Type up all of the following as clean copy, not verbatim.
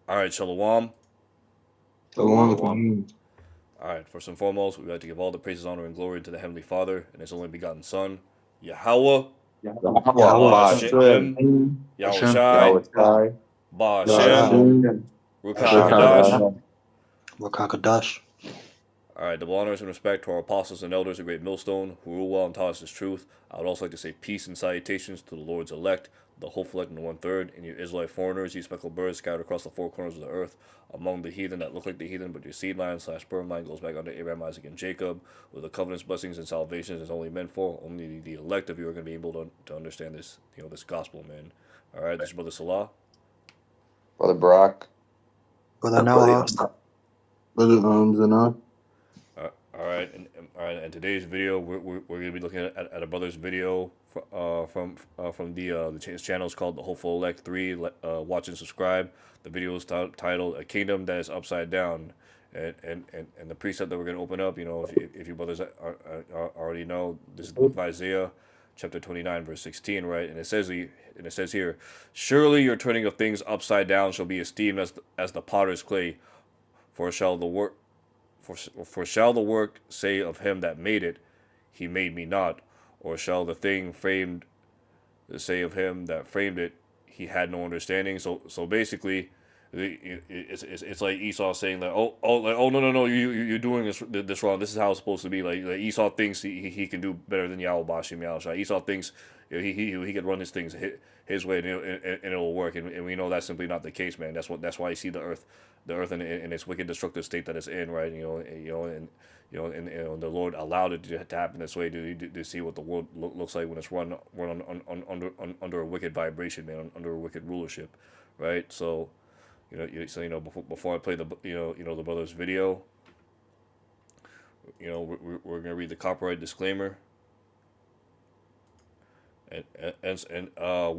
All right, Shalom. Shalom. Shalom. All right, first and foremost, we would like to give all the praises, honor, and glory to the Heavenly Father and His only begotten Son, Yahawah, YAHAWAH. Ba'ashem, Hashem. Yahawashi, YAHAWASHI. Ba'ashem, Ba'ashem. Ruach HaKodesh. Rakakadash. Rakakadash. All right, double honors and respect to our apostles and elders, the great millstone, who rule well and taught us His truth. I would also like to say peace and salutations to the Lord's elect, the hopeful elect and the one-third, and you Israelite foreigners, you speckled birds scattered across the four corners of the earth, among the heathen that look like the heathen, but your seed line / sperm line goes back under Abraham, Isaac, and Jacob, with the covenants, blessings, and salvations is only meant for. Only the elect of you are going to be able to understand this, this gospel, man. All right, this is Brother Salah. Brother Brock. Brother Noah. Brother Zana. All right, and today's video we're gonna be looking at a brother's video from the channel is called The Hopeful Elect 3. Watch and subscribe. The video is titled "A Kingdom That Is Upside Down," and the precept that we're gonna open up. If you brothers already know, this is the book of Isaiah, chapter 29, verse 16, right? And it says here, "Surely your turning of things upside down shall be esteemed as the potter's clay, for shall the work." For shall the work say of him that made it, he made me not, or shall the thing framed say of him that framed it, he had no understanding. So basically, it's like Esau saying that no, you're doing this wrong. This is how it's supposed to be. Like Esau thinks he can do better than YAHAWASHI. Esau thinks he could run his things his way, and it'll work. And we know that's simply not the case, man. That's why you see the earth in its wicked, destructive state that it's in, right? And the Lord allowed it to happen this way to see what the world looks like when it's run under a wicked vibration, man, under a wicked rulership, right? So, before I play the the brother's video, we're gonna read the copyright disclaimer, and and and uh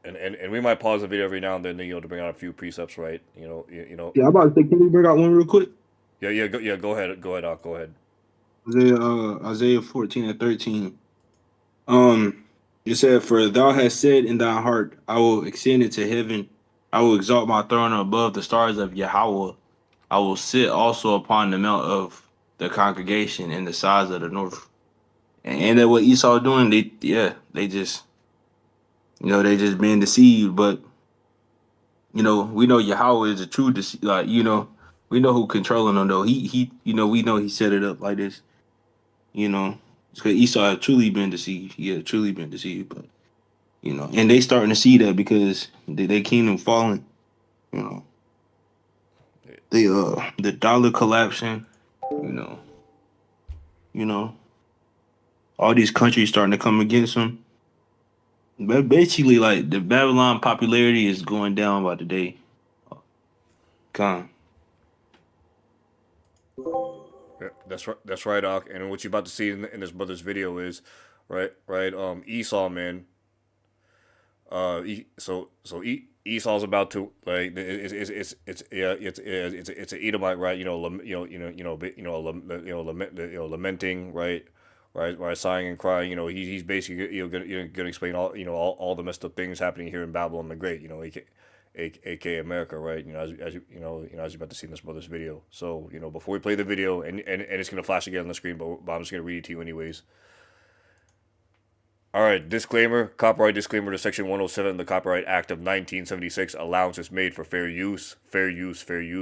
and we might pause the video every now and then, to bring out a few precepts, right? Yeah, I'm about to say, can we bring out one real quick? Go ahead, Doc, go ahead. Isaiah 14:13. It said, "For thou hast said in thy heart, I will extend it to heaven. I will exalt my throne above the stars of Yahawah. I will sit also upon the mount of the congregation in the sides of the north." And that what Esau doing? They just they just being deceived. But we know Yahweh is a true we know who controlling them though. We know he set it up like this. Because Esau had truly been deceived. He had truly been deceived, but and they starting to see that because they kingdom falling. The dollar collapsing. All these countries starting to come against them. But basically, like the Babylon popularity is going down by the day. Come. Yeah, that's right, Doc. And what you're about to see in this brother's video is, right, Esau, man. Esau's about to, like, it's an Edomite, right? Lamenting, right, sighing and crying. He's basically gonna explain all the messed up things happening here in Babylon the Great. aka America, right? As you're about to see in this brother's video. So before we play the video, and it's gonna flash again on the screen, but I'm just gonna read it to you anyways. All right, disclaimer, copyright disclaimer to Section 107 of the Copyright Act of 1976. Allowance is made for fair use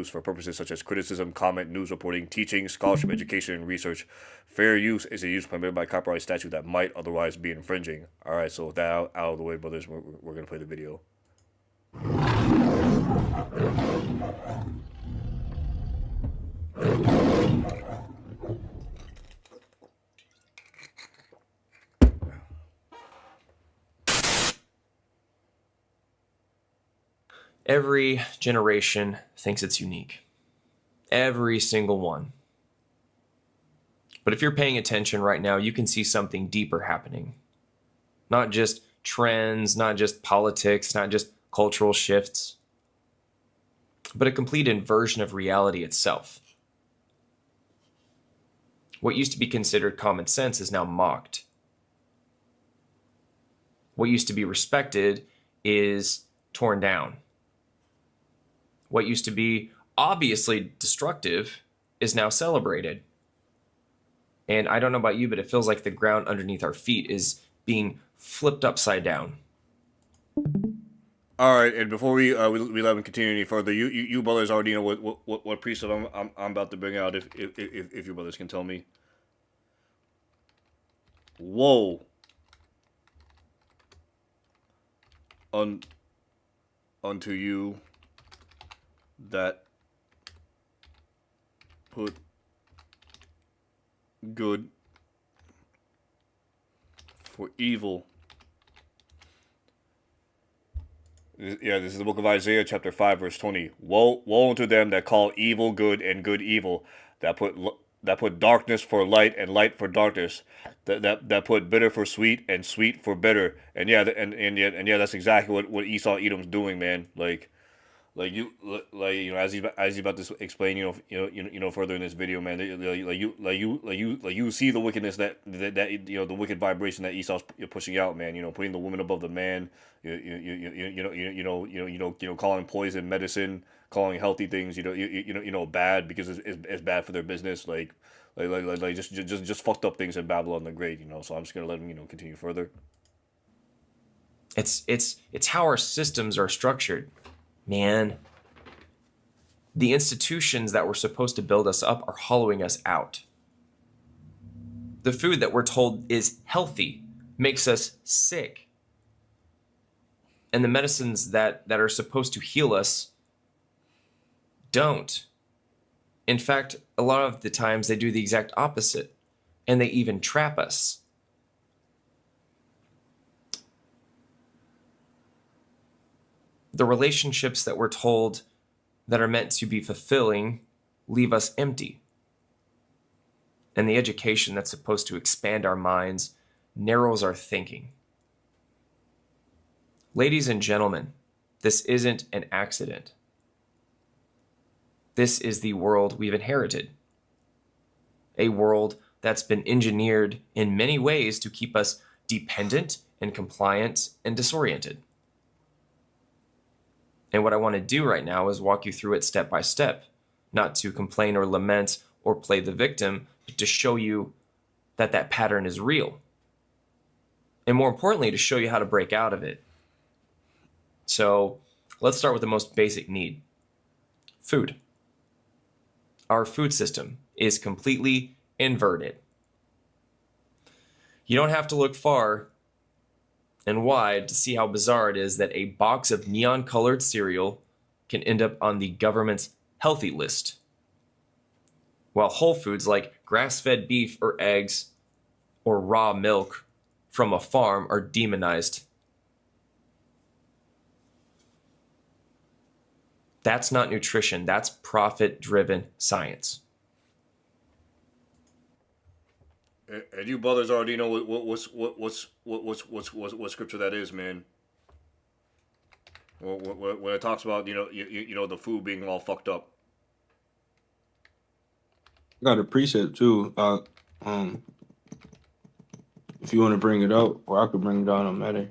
for purposes such as criticism, comment, news reporting, teaching, scholarship, education, and research. Fair use is a use permitted by copyright statute that might otherwise be infringing. All right, so with that out of the way, brothers, we're going to play the video. Every generation thinks it's unique. Every single one. But if you're paying attention right now, you can see something deeper happening. Not just trends, not just politics, not just cultural shifts, but a complete inversion of reality itself. What used to be considered common sense is now mocked. What used to be respected is torn down. What used to be obviously destructive is now celebrated. And I don't know about you, but it feels like the ground underneath our feet is being flipped upside down. All right, and before we let him continue any further, you brothers already know what precept I'm about to bring out. If you brothers can tell me. Woe unto you that put good for evil. Yeah, this is the book of Isaiah, chapter 5, verse 20. Woe unto them that call evil good and good evil, that put darkness for light and light for darkness, that put bitter for sweet and sweet for bitter. And yeah, and yeah, that's exactly what Esau Edom's doing, man. Like as he's about to explain, further in this video, man. You see the wickedness that the wicked vibration that Esau's pushing out, man. Putting the woman above the man. Calling poison medicine, calling healthy things, bad because it's bad for their business, just fucked up things in Babylon the Great, So I'm just gonna let him, continue further. It's how our systems are structured. Man, the institutions that were supposed to build us up are hollowing us out. The food that we're told is healthy makes us sick. And the medicines that are supposed to heal us don't. In fact, a lot of the times they do the exact opposite, and they even trap us. The relationships that we're told that are meant to be fulfilling leave us empty. And the education that's supposed to expand our minds narrows our thinking. Ladies and gentlemen, this isn't an accident. This is the world we've inherited. A world that's been engineered in many ways to keep us dependent and compliant and disoriented. And what I want to do right now is walk you through it step by step, not to complain or lament or play the victim, but to show you that that pattern is real. And more importantly, to show you how to break out of it. So let's start with the most basic need: food. Our food system is completely inverted. You don't have to look far and wide to see how bizarre it is that a box of neon-colored cereal can end up on the government's healthy list, while whole foods like grass-fed beef or eggs or raw milk from a farm are demonized. That's not nutrition, that's profit-driven science. And you brothers already know what scripture that is, man. When it talks about the food being all fucked up. I got a precept too. If you want to bring it up, or I could bring it down on matter.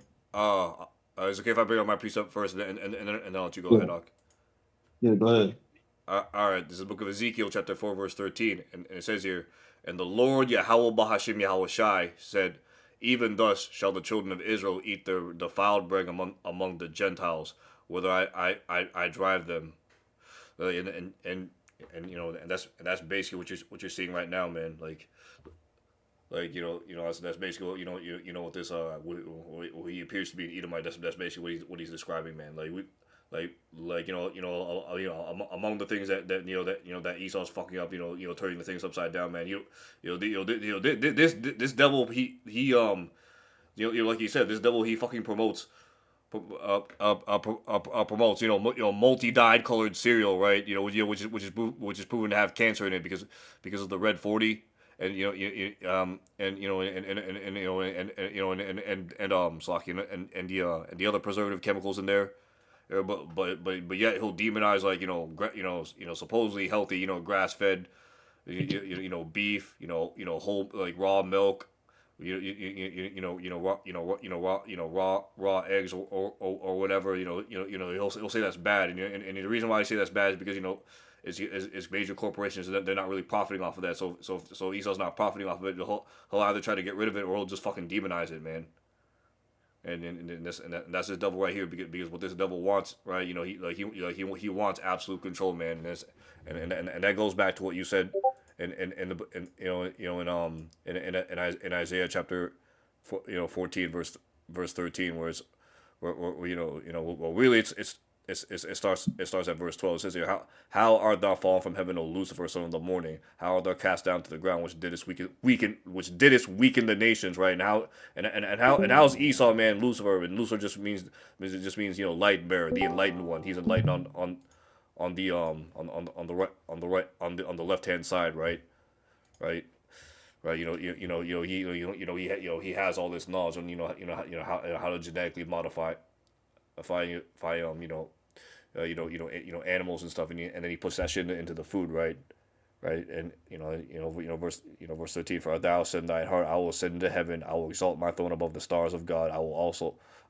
Is it okay if I bring up my precept first and then I'll let you go ahead, Doc? Yeah, go ahead. All right, this is the book of Ezekiel, chapter 4, verse 13, and it says here, "And the Lord YAHAWASHI YAHAWASHI said, even thus shall the children of Israel eat their defiled bread among the Gentiles, whither I drive them." And that's basically what you're seeing right now, man. That's basically what this what he appears to be an Edomite. That's basically what he's describing, man. Among the things that Esau's fucking up, turning the things upside down, man. This devil, he like you said, this devil, he fucking promotes multi-dyed colored cereal, right? Which is proven to have cancer in it because of the red 40. And the other preservative chemicals in there. But yet he'll demonize supposedly healthy grass fed beef, whole raw milk, raw eggs or whatever. He'll say that's bad, and the reason why I say that's bad is because it's major corporations that they're not really profiting off of that. So Esau's not profiting off of it. He'll either try to get rid of it or he'll just fucking demonize it, man. And that's his devil right here, because what this devil wants, right? He wants absolute control, man. And that goes back to what you said in Isaiah chapter 14 verse 13, where well, really it starts at verse 12. It says here, how art thou fallen from heaven, O Lucifer, son of the morning? How art thou cast down to the ground, which didst weaken the nations, right? And how's Esau, man, Lucifer? And Lucifer just means light bearer, the enlightened one. He's enlightened on the left hand side, right? Right. Right, he has all this knowledge on how to genetically modify animals and stuff, and then he puts that shit into the food, right? Right, and verse 13. For thou said in thine heart, I will ascend into heaven, I will exalt my throne above the stars of God. I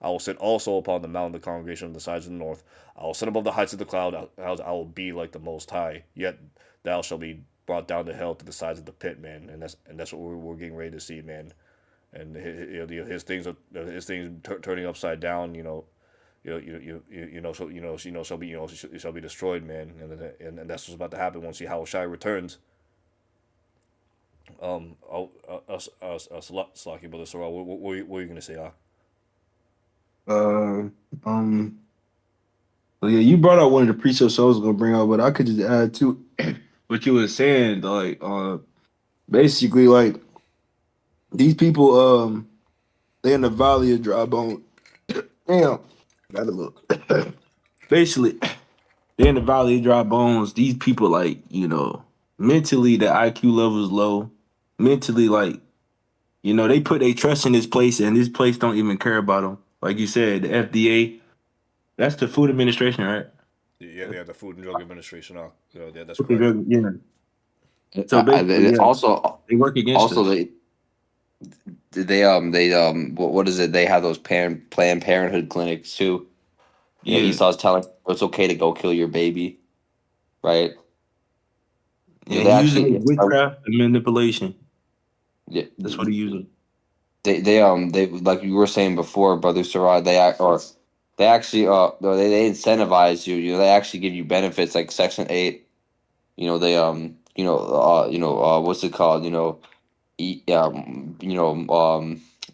will sit also upon the mountain of the congregation on the sides of the north. I will sit above the heights of the cloud. I will be like the Most High. Yet thou shalt be brought down to hell, to the sides of the pit, man. And that's what we're getting ready to see, man. And his things turning upside down, shall be destroyed, man. And that's what's about to happen once YAHAWASHI returns. Slocky brother Sorrel, what are you gonna say? Uh, well, yeah, you brought out one of the precepts I was gonna bring out, but I could just add to what you were saying. Like, basically, like these people, they in the valley of dry bone. Damn, got a little. Basically, they in the valley of dry bones. These people, like, mentally, the IQ level is low. Mentally, like, they put their trust in this place, and this place don't even care about them. Like you said, the FDA, that's the Food Administration, right? Yeah, the Food and Drug Administration. Yeah, that's Okay, correct. good, yeah. So basically, They yeah, they work against also us. what is it? They have those Planned Parenthood clinics too. Yeah, Esau's telling it's okay to go kill your baby, right? yeah. They He using actually, witchcraft and manipulation. yeah, That's what he using. they like you were saying before, brother Sarah. They actually they incentivize you. They actually give you benefits like Section 8. What's it called? E,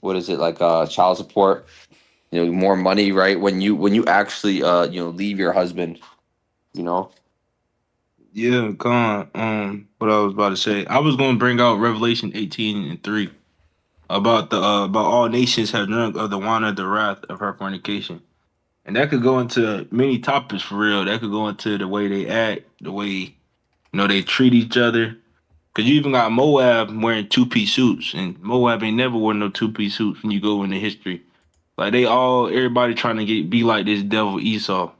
what is it like? Child support. More money, right? When you actually leave your husband. You know. Yeah, con. What I was about to say, I was going to bring out Revelation 18:3 about the about all nations have drunk of the wine of the wrath of her fornication, and that could go into many topics for real. That could go into the way they act, the way they treat each other. Cause you even got Moab wearing 2-piece suits, and Moab ain't never worn no 2-piece suits when you go into history. Like everybody trying to be like this devil Esau.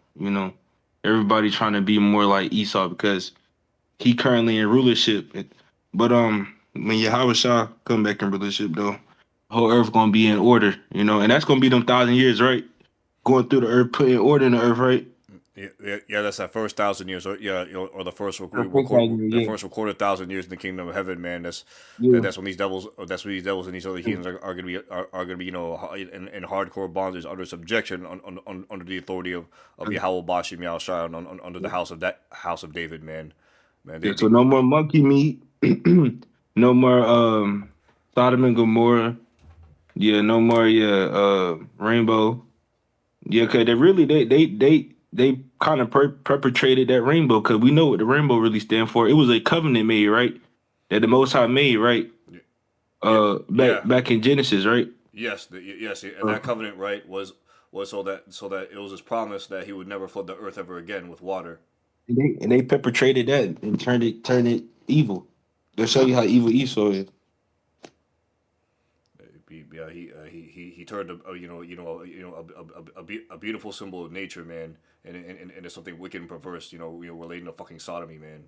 Everybody trying to be more like Esau because he currently in rulership. But when Yahweh Shah come back in rulership though, whole earth gonna be in order, and that's gonna be them 1,000 years, right? Going through the earth, putting order in the earth, right? Yeah, that's that first 1,000 years, or the first The first 1,000 years, the yeah. first recorded 1,000 years in the kingdom of heaven, man. Yeah. That's when these devils, and these other heathens are gonna be, in hardcore bondage under subjection under the authority of YAHAWASHI Meow Shai, under the house of David, man. Yeah, so no more monkey meat, no more Sodom and Gomorrah. Yeah, no more rainbow. Yeah, cause they kind of perpetrated that rainbow, cause we know what the rainbow really stand for. It was a covenant made, right? That the Most High made, right? Back in Genesis, right? Yes, and that covenant, right, was so that it was his promise that he would never flood the earth ever again with water. And they perpetrated that and turned it evil. They'll show you how evil Esau is. Yeah, he turned a beautiful symbol of nature, man, and it's something wicked and perverse, relating to fucking sodomy, man.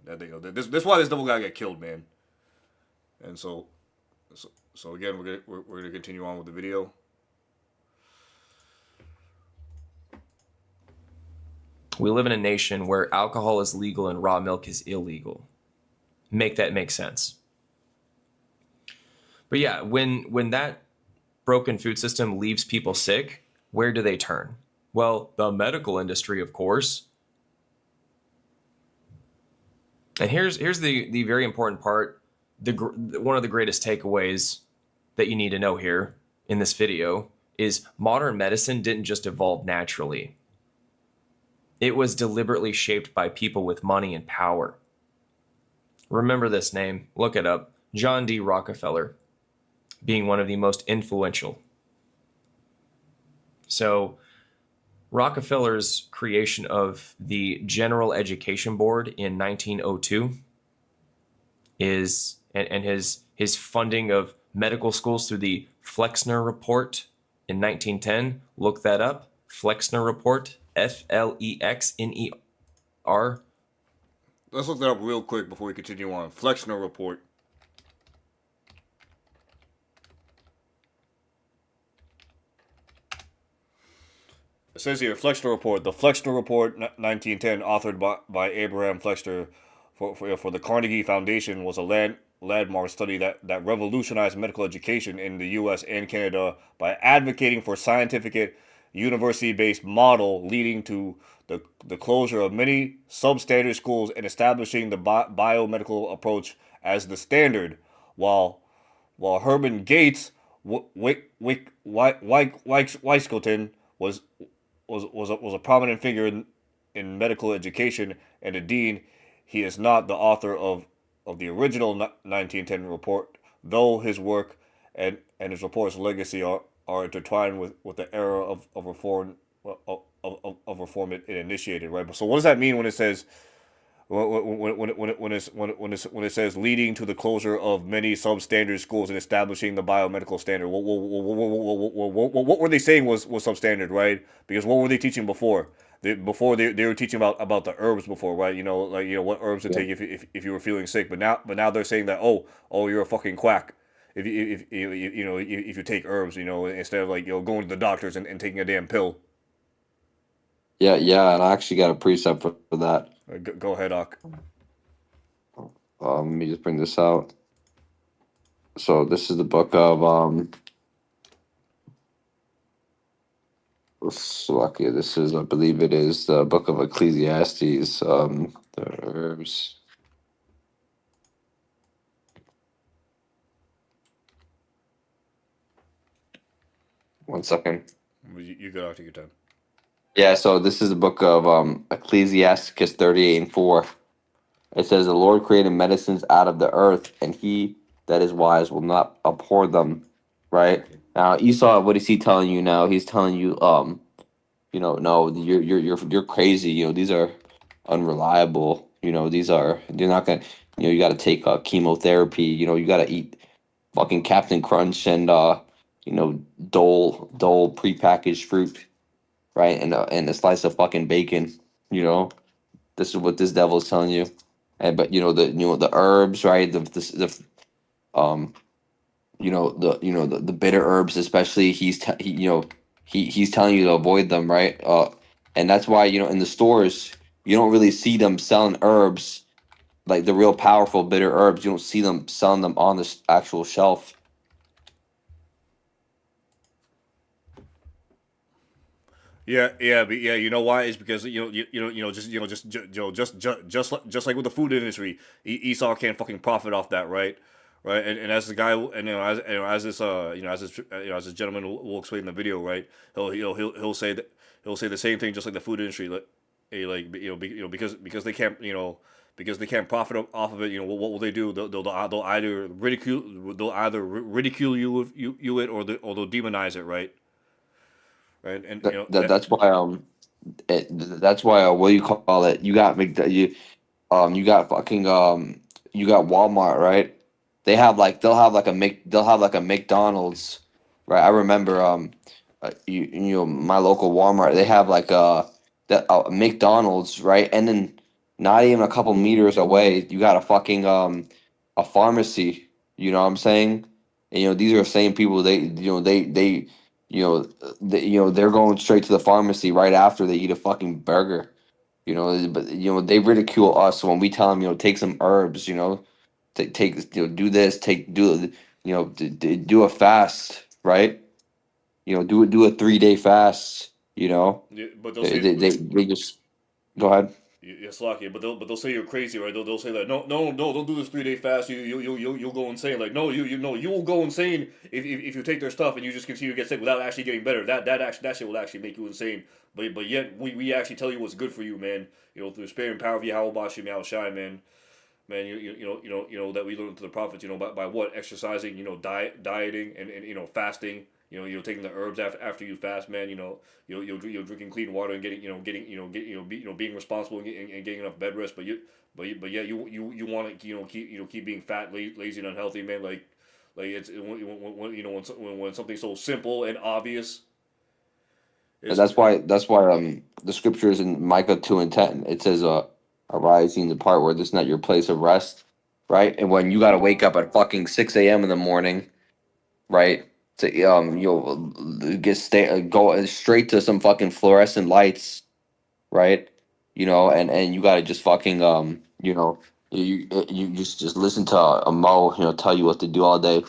This why this devil guy got killed, man. And so So again, we're gonna continue on with the video. We live in a nation where alcohol is legal and raw milk is illegal. Make that make sense. But yeah, when that broken food system leaves people sick, where do they turn? Well, the medical industry, of course. And here's the very important part. One of the greatest takeaways that you need to know here in this video is modern medicine didn't just evolve naturally. It was deliberately shaped by people with money and power. Remember this name, look it up. John D. Rockefeller, being one of the most influential. So Rockefeller's creation of the General Education Board in 1902 and his funding of medical schools through the Flexner Report in 1910. Look that up. Flexner Report, Flexner. Let's look that up real quick before we continue on. Flexner Report. It says here, Flexner Report. The Flexner Report, 1910, authored by Abraham Flexner for the Carnegie Foundation, was a landmark study that revolutionized medical education in the U.S. and Canada by advocating for scientific, university-based model leading to the closure of many substandard schools and establishing the biomedical approach as the standard, while Herman Gates Weiskelton was a prominent figure in medical education and a dean. He is not the author of the original 1910 report, though his work and his report's legacy are intertwined with the era of reform of reform it initiated, right? So what does that mean when it says when it says leading to the closure of many substandard schools and establishing the biomedical standard? What were they saying was substandard, right? Because what were they teaching before? They were teaching about the herbs before, right? What herbs to take if you were feeling sick. But now they're saying that you're a fucking quack if you take herbs, instead of going to the doctors and taking a damn pill. Yeah, and I actually got a precept for that. Go ahead, Ak. Let me just bring this out. So this is the book of Slovakia. This is, I believe, it is the book of Ecclesiastes. The herbs. One second. You go out, take your time. Yeah, so this is the book of Ecclesiasticus 38:4. It says, "The Lord created medicines out of the earth, and he that is wise will not abhor them." Right? Now, Esau, what is he telling you now? He's telling you, no, you're crazy. These are unreliable. They're not gonna. You got to take chemotherapy. You got to eat fucking Captain Crunch and Dole prepackaged fruit, right? And a slice of fucking bacon. This is what this devil's telling you. But the herbs, right? Um the bitter herbs, especially, he's telling you to avoid them, right? And that's why, in the stores you don't really see them selling herbs, like the real powerful bitter herbs. You don't see them selling them on the actual shelf. But you know why? It's because just like with the food industry, Esau can't fucking profit off that, right? Right, and as the guy, and as this as this gentleman will explain in the video, right? He'll say that he'll say the same thing, just like the food industry, because they can't because they can't profit off of it. What will they do? They'll either ridicule you it, or they'll demonize it, right? Right, and That's why that's why what do you call it? You got fucking you got Walmart, right? They'll have like a McDonald's, right? I remember my local Walmart, they have like a McDonald's, right? And then not even a couple meters away, you got a fucking a pharmacy. You know what I'm saying? And these are the same people. They're going straight to the pharmacy right after they eat a fucking burger. But they ridicule us when we tell them, take some herbs. Take do this, do a fast, right? Do a 3-day fast. Yeah, but they'll They, say, they, they, they just go ahead. yeah, Slocky, but they'll say you're crazy, right? They'll say that no, don't do this 3-day fast. You'll go insane. Like no, you know you will go insane if you take their stuff and you just continue to get sick without actually getting better. That shit will actually make you insane. But yet we actually tell you what's good for you, man. Through the spirit and power of YAHAWASHI, YAHAWASHI, man. Man, that we learned to the prophets, by what exercising, dieting and fasting, taking the herbs after you fast, man, drinking clean water and being responsible and getting enough bed rest, but yeah, you want to keep being fat, lazy and unhealthy, man, like it's when something so simple and obvious And is. that's why the scriptures in Micah 2:10, it says arising, the part where this is not your place of rest, right? And when you gotta wake up at fucking 6 a.m. in the morning, right? To you'll go straight to some fucking fluorescent lights, right? And you gotta just fucking you just listen to a Mo, tell you what to do all day.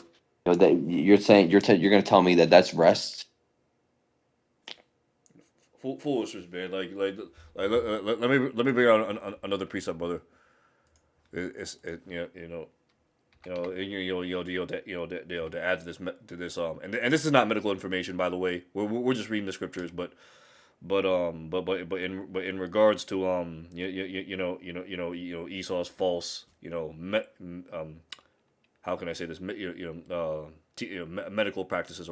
That you're saying you're gonna tell me that that's rest. Foolishness, man. Let me bring out another precept, brother. It to add to and this is not medical information, by the way. We're just reading the scriptures, but in regards to Esau's false, how can I say this, medical practices,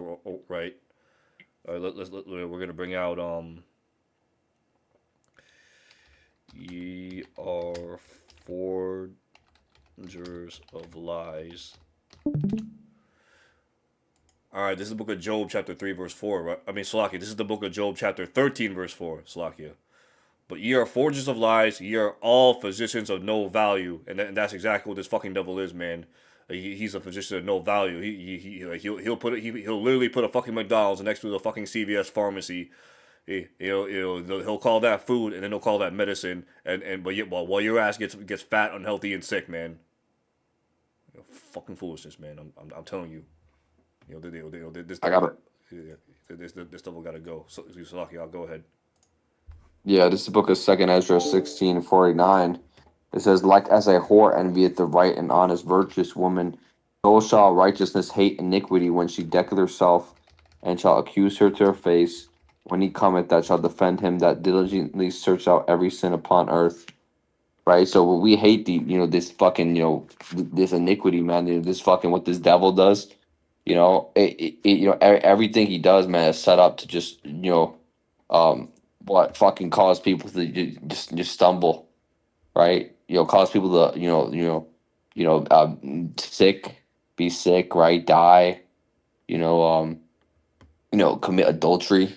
right. We're gonna bring out ye are forgers of lies. All right, this is the book of Job, chapter 3, verse 4. Right? I mean, Salakia. This is the book of Job, chapter 13, verse 4. Salakia. But ye are forgers of lies. Ye are all physicians of no value, and that's exactly what this fucking devil is, man. He's a physician of no value. He'll literally put a fucking McDonald's next to the fucking CVS pharmacy. He'll call that food, and then he'll call that medicine, while your ass gets fat, unhealthy, and sick, man. Fucking foolishness, man. I'm telling you. This I devil, got it. this devil gotta go. So, Salaki, I'll go ahead. Yeah, this is the book of Second Ezra 16:49. It says, like as a whore envieth the right and honest virtuous woman, so shall righteousness hate iniquity when she decketh herself, and shall accuse her to her face when he cometh that shall defend him that diligently search out every sin upon earth. Right? So we hate this fucking, this iniquity, man. This fucking what this devil does. Everything he does, man, is set up to just, um, what fucking cause people to just stumble, right? Cause people to, sick, be sick, right? Die, commit adultery,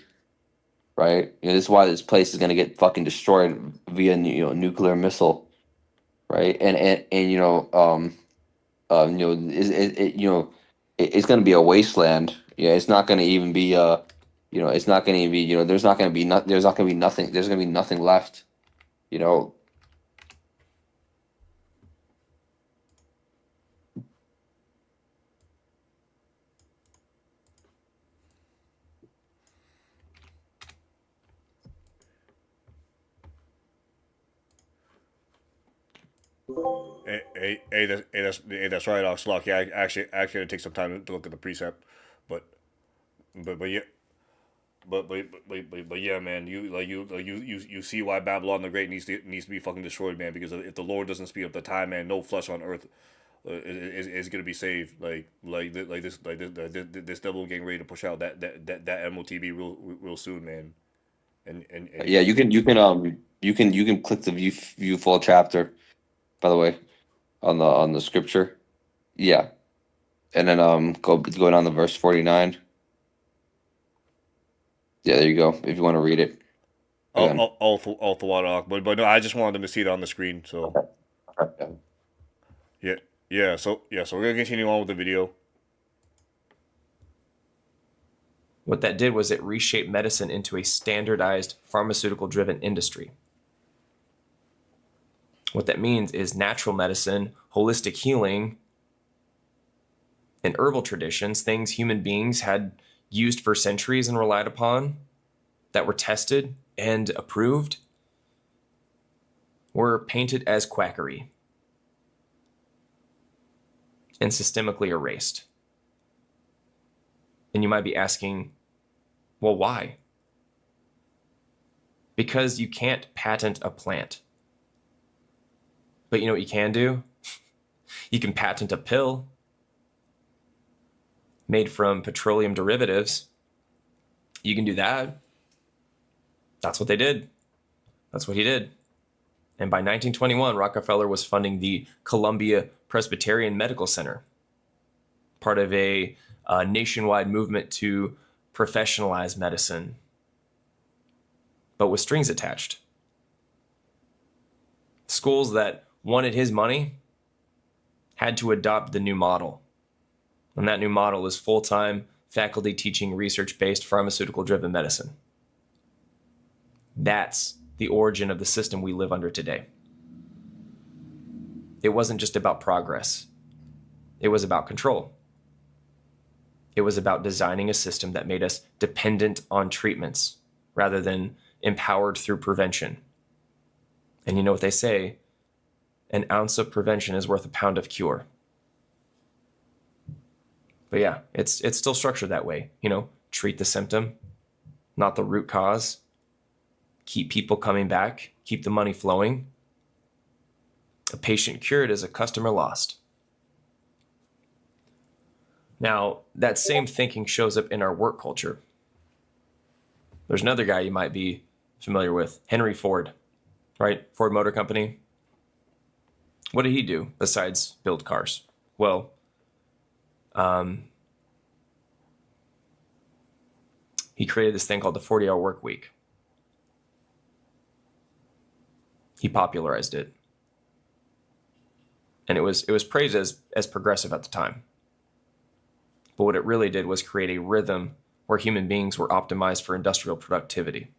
right? This is why this place is gonna get fucking destroyed via, nuclear missile, right? It's going to be a wasteland. Yeah, it's not going to even be it's not going to be, there's not going to be nothing. There's going to be nothing left. You know, That's right, Oxlock. Yeah, I actually take some time to look at the precept, but yeah, but yeah, man, you see why Babylon the Great needs to be fucking destroyed, man. Because if the Lord doesn't speed up the time, man, no flesh on earth is gonna be saved. This devil getting ready to push out that MOTB real soon, man. And yeah, you can click the view full chapter, by the way, on the scripture. Yeah, and then go down to verse 49. Yeah, there you go. If you want to read it again. all the water, but no, I just wanted them to see it on the screen. So Okay. yeah, yeah. So we're gonna continue on with the video. What that did was it reshaped medicine into a standardized pharmaceutical-driven industry. What that means is natural medicine, holistic healing, and herbal traditions, things human beings had used for centuries and relied upon, that were tested and approved, were painted as quackery and systemically erased. And you might be asking, well, why? Because you can't patent a plant. But you know what you can do? You can patent a pill made from petroleum derivatives. You can do that. That's what they did. That's what he did. And by 1921, Rockefeller was funding the Columbia Presbyterian Medical Center, part of a nationwide movement to professionalize medicine, but with strings attached. Schools that wanted his money had to adopt the new model. And that new model is full-time faculty teaching research-based pharmaceutical-driven medicine. That's the origin of the system we live under today. It wasn't just about progress. It was about control. It was about designing a system that made us dependent on treatments rather than empowered through prevention. And you know what they say, an ounce of prevention is worth a pound of cure. But yeah, it's still structured that way. You know, treat the symptom, not the root cause. Keep people coming back, keep the money flowing. A patient cured is a customer lost. Now, that same thinking shows up in our work culture. There's another guy you might be familiar with, Henry Ford, right? Ford Motor Company. What did he do besides build cars? Well, he created this thing called the 40-hour work week. He popularized it. And it was praised as progressive at the time. But what it really did was create a rhythm where human beings were optimized for industrial productivity.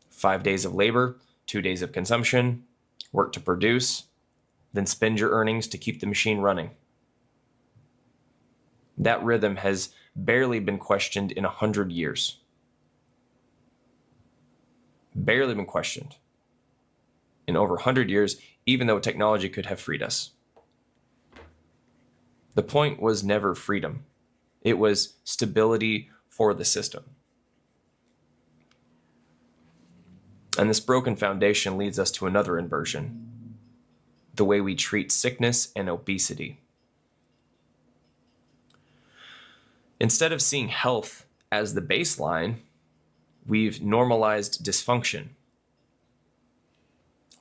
5 days of labor, 2 days of consumption, work to produce, then spend your earnings to keep the machine running. That rhythm has barely been questioned in 100 years. Barely been questioned. In over 100 years, even though technology could have freed us. The point was never freedom. It was stability for the system. And this broken foundation leads us to another inversion, the way we treat sickness and obesity. Instead of seeing health as the baseline, we've normalized dysfunction.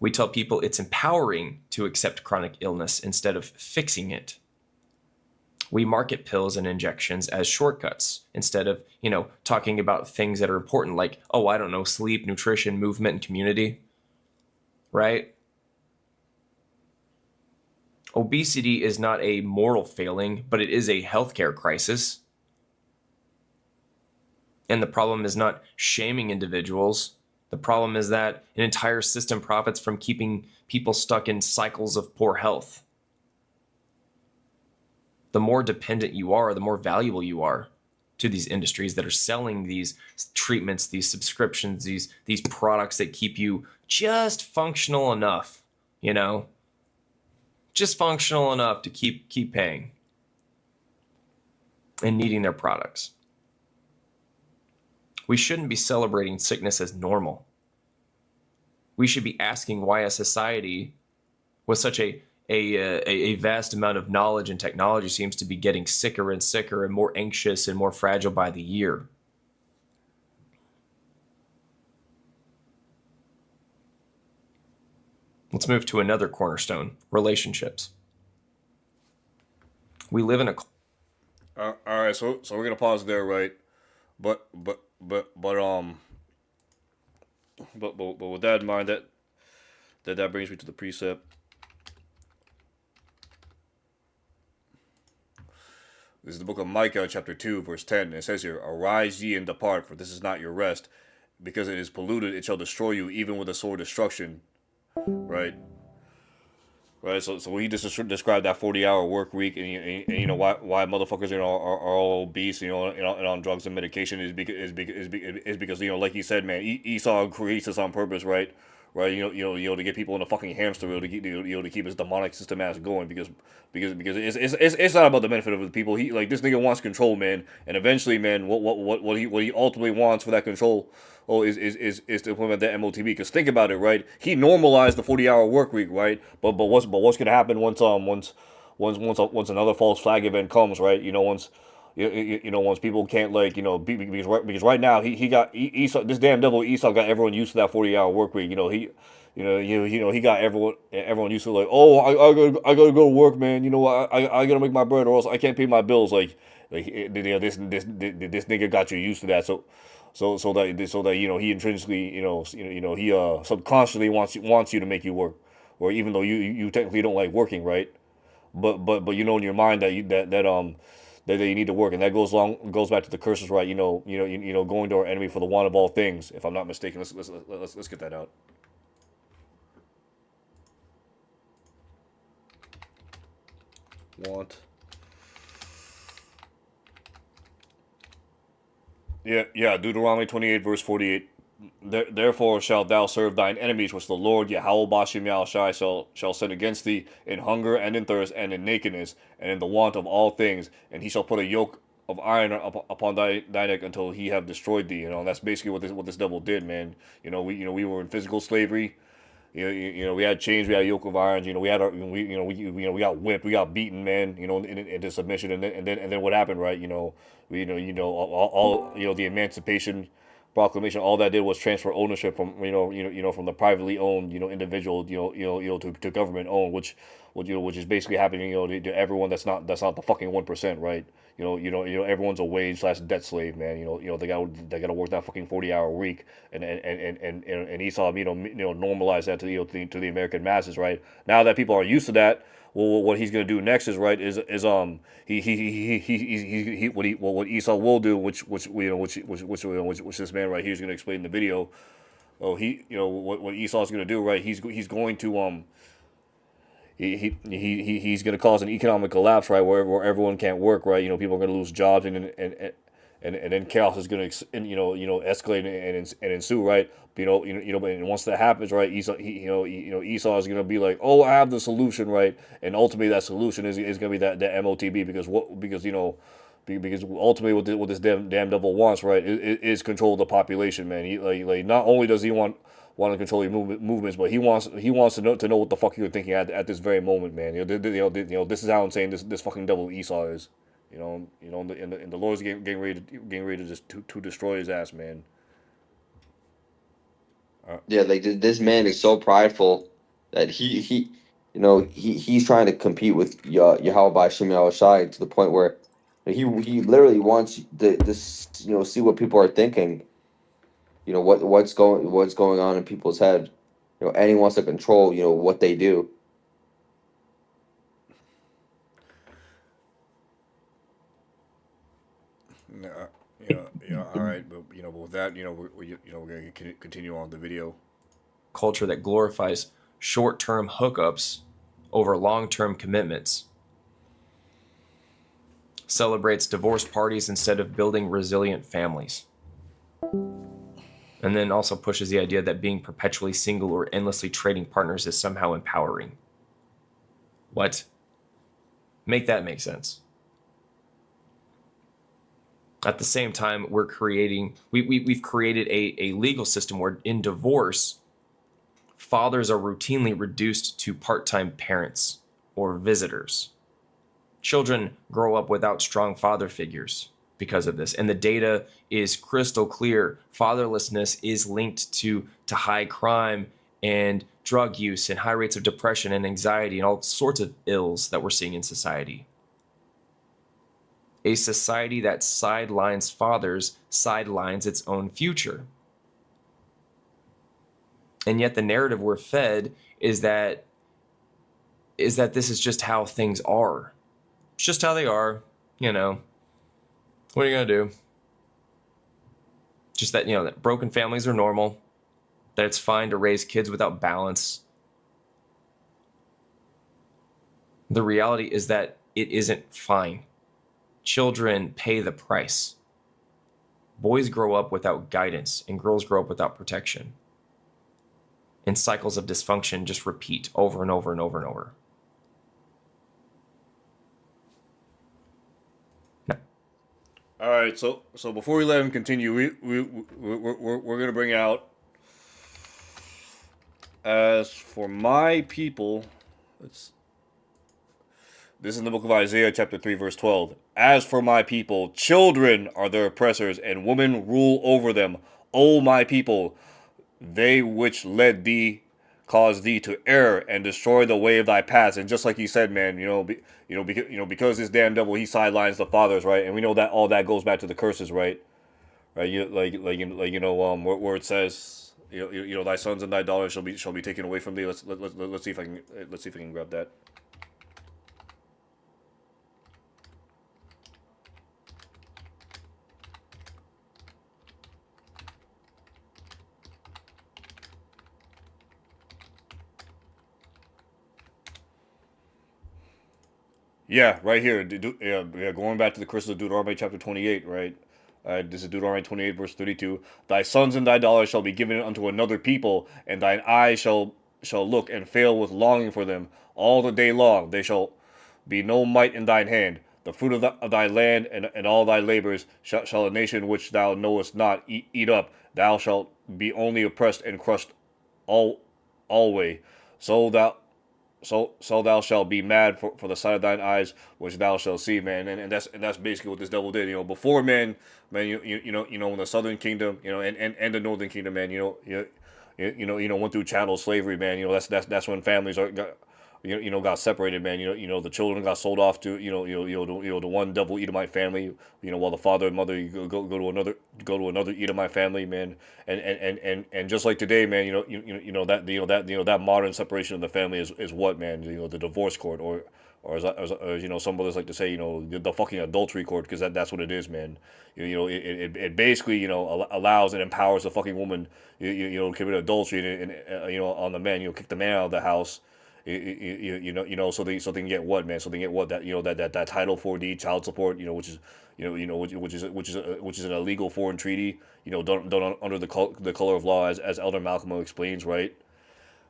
We tell people it's empowering to accept chronic illness instead of fixing it. We market pills and injections as shortcuts instead of, talking about things that are important like, sleep, nutrition, movement, and community, right? Obesity is not a moral failing, but it is a healthcare crisis. And the problem is not shaming individuals. The problem is that an entire system profits from keeping people stuck in cycles of poor health. The more dependent you are, the more valuable you are to these industries that are selling these treatments, these subscriptions, these products that keep you just functional enough, just functional enough to keep paying and needing their products. We shouldn't be celebrating sickness as normal. We should be asking why a society with such a vast amount of knowledge and technology seems to be getting sicker and sicker and more anxious and more fragile by the year. Let's move to another cornerstone, relationships. We live in a... All right, so we're gonna pause there, right? But with that in mind, that brings me to the precept. This is the book of Micah, chapter 2, verse 10. And it says here, "Arise ye and depart, for this is not your rest. Because it is polluted, it shall destroy you, even with a sword destruction." Right? Right, so when he just described that 40-hour work week, and you know why motherfuckers are all obese, and on drugs and medication is because like you said, man, Esau creates this on purpose, right? Right, to get people in a fucking hamster wheel to keep his demonic system ass going because it's not about the benefit of the people. He like this nigga wants control, man, and eventually, man, what he ultimately wants for that control. Oh, is to implement that MOTB. Because think about it, right? He normalized the 40-hour work week, right? But what's gonna happen once another false flag event comes, right? Once people can't because right now he got Esau, this damn devil Esau got everyone used to that 40-hour work week. He got everyone used to like, oh, I gotta go to work, man. I gotta make my bread or else I can't pay my bills. This nigga got you used to that. So that he intrinsically he subconsciously wants you to make you work, or even though you technically don't like working, right? But in your mind that you need to work, and that goes back to the curses, right? Going to our enemy for the want of all things, if I'm not mistaken. Let's get that out. Want. Yeah, Deuteronomy 28, verse 48. Therefore shalt thou serve thine enemies, which the Lord YAHAWASHI shall send against thee, in hunger and in thirst and in nakedness and in the want of all things, and he shall put a yoke of iron upon thy neck until he have destroyed thee. And that's basically what this devil did, man. We were in physical slavery. We had chains, we had a yoke of irons. We had we got whipped, we got beaten, man. Into submission, and then what happened, right? All the Emancipation Proclamation, all that did was transfer ownership from from the privately owned individual to government owned, which is basically happening to everyone that's not the fucking 1%, right? Everyone's a wage slash debt slave, man. They gotta work that fucking 40-hour week, and Esau normalize that to the American masses, right? Now that people are used to that, well, what he's gonna do next is right is he what Esau will do, which this man right here is gonna explain in the video. Oh, what Esau's gonna do, right? He's going to he's going to cause an economic collapse, right? Where everyone can't work, right? People are going to lose jobs, and then chaos is going to escalate and ensue, right? And once that happens, right? Esau Esau is going to be like, oh, I have the solution, right? And ultimately that solution is going to be that MOTB because ultimately what this damn devil wants, right, is control of the population, man. He like not only does he want to control your movements, but he wants to know what the fuck you're thinking at this very moment, man. This is how insane this fucking devil Esau is. And the Lord's getting ready to just to destroy his ass, man. Yeah, like this man is so prideful that he's trying to compete with YAHAWASHI to the point where he literally wants to see what people are thinking. What's going on in people's head. And he wants to control what they do. All right, but with that, we're gonna continue on the video. Culture that glorifies short-term hookups over long-term commitments, celebrates divorce parties instead of building resilient families, and then also pushes the idea that being perpetually single or endlessly trading partners is somehow empowering. What? Make that make sense. At the same time, we've created a legal system where in divorce, fathers are routinely reduced to part-time parents or visitors. Children grow up without strong father figures because of this. And the data is crystal clear. Fatherlessness is linked to high crime and drug use and high rates of depression and anxiety and all sorts of ills that we're seeing in society. A society that sidelines fathers sidelines its own future. And yet the narrative we're fed is that this is just how things are. It's just how they are. you know, what are you gonna do? Just that, you know, that broken families are normal, that it's fine to raise kids without balance. The reality is that it isn't fine. Children pay the price. Boys grow up without guidance, and girls grow up without protection. And cycles of dysfunction just repeat over and over and over and over. All right, so before we let him continue, we're gonna bring out, as for my people, this is in the book of Isaiah, chapter 3, verse 12. As for my people, children are their oppressors, and women rule over them. O my people, they which led thee cause thee to err and destroy the way of thy paths. And just like he said, man, because this damn devil, he sidelines the fathers, right? And we know that all that goes back to the curses, right? Right? Where it says, thy sons and thy daughters shall be taken away from thee. Let's see if I can grab that. Yeah, right here. Going back to the curses of Deuteronomy chapter 28, right? This is Deuteronomy 28, verse 32. Thy sons and thy daughters shall be given unto another people, and thine eyes shall look and fail with longing for them all the day long. They shall be no might in thine hand. The fruit of thy land and all thy labors shall a nation which thou knowest not eat up. Thou shalt be only oppressed and crushed alway. So thou shalt be mad for the sight of thine eyes, which thou shalt see, man. And that's basically what this devil did. Before, man, in the southern kingdom, and the northern kingdom, man, went through chattel slavery, man. That's when families got separated, man. The children got sold off to the one devil Edomite family, while the father and mother go to another Edomite family, man. And just like today, man, that modern separation of the family is what, man, the divorce court, or some brothers like to say, the fucking adultery court, because that's what it is, man. It basically, allows and empowers the fucking woman, to commit adultery and on the man, kick the man out of the house. So they can get what, man? So they get what, that Title 4D child support, which is an illegal foreign treaty, done under the color of law, as Elder Malcolm explains, right?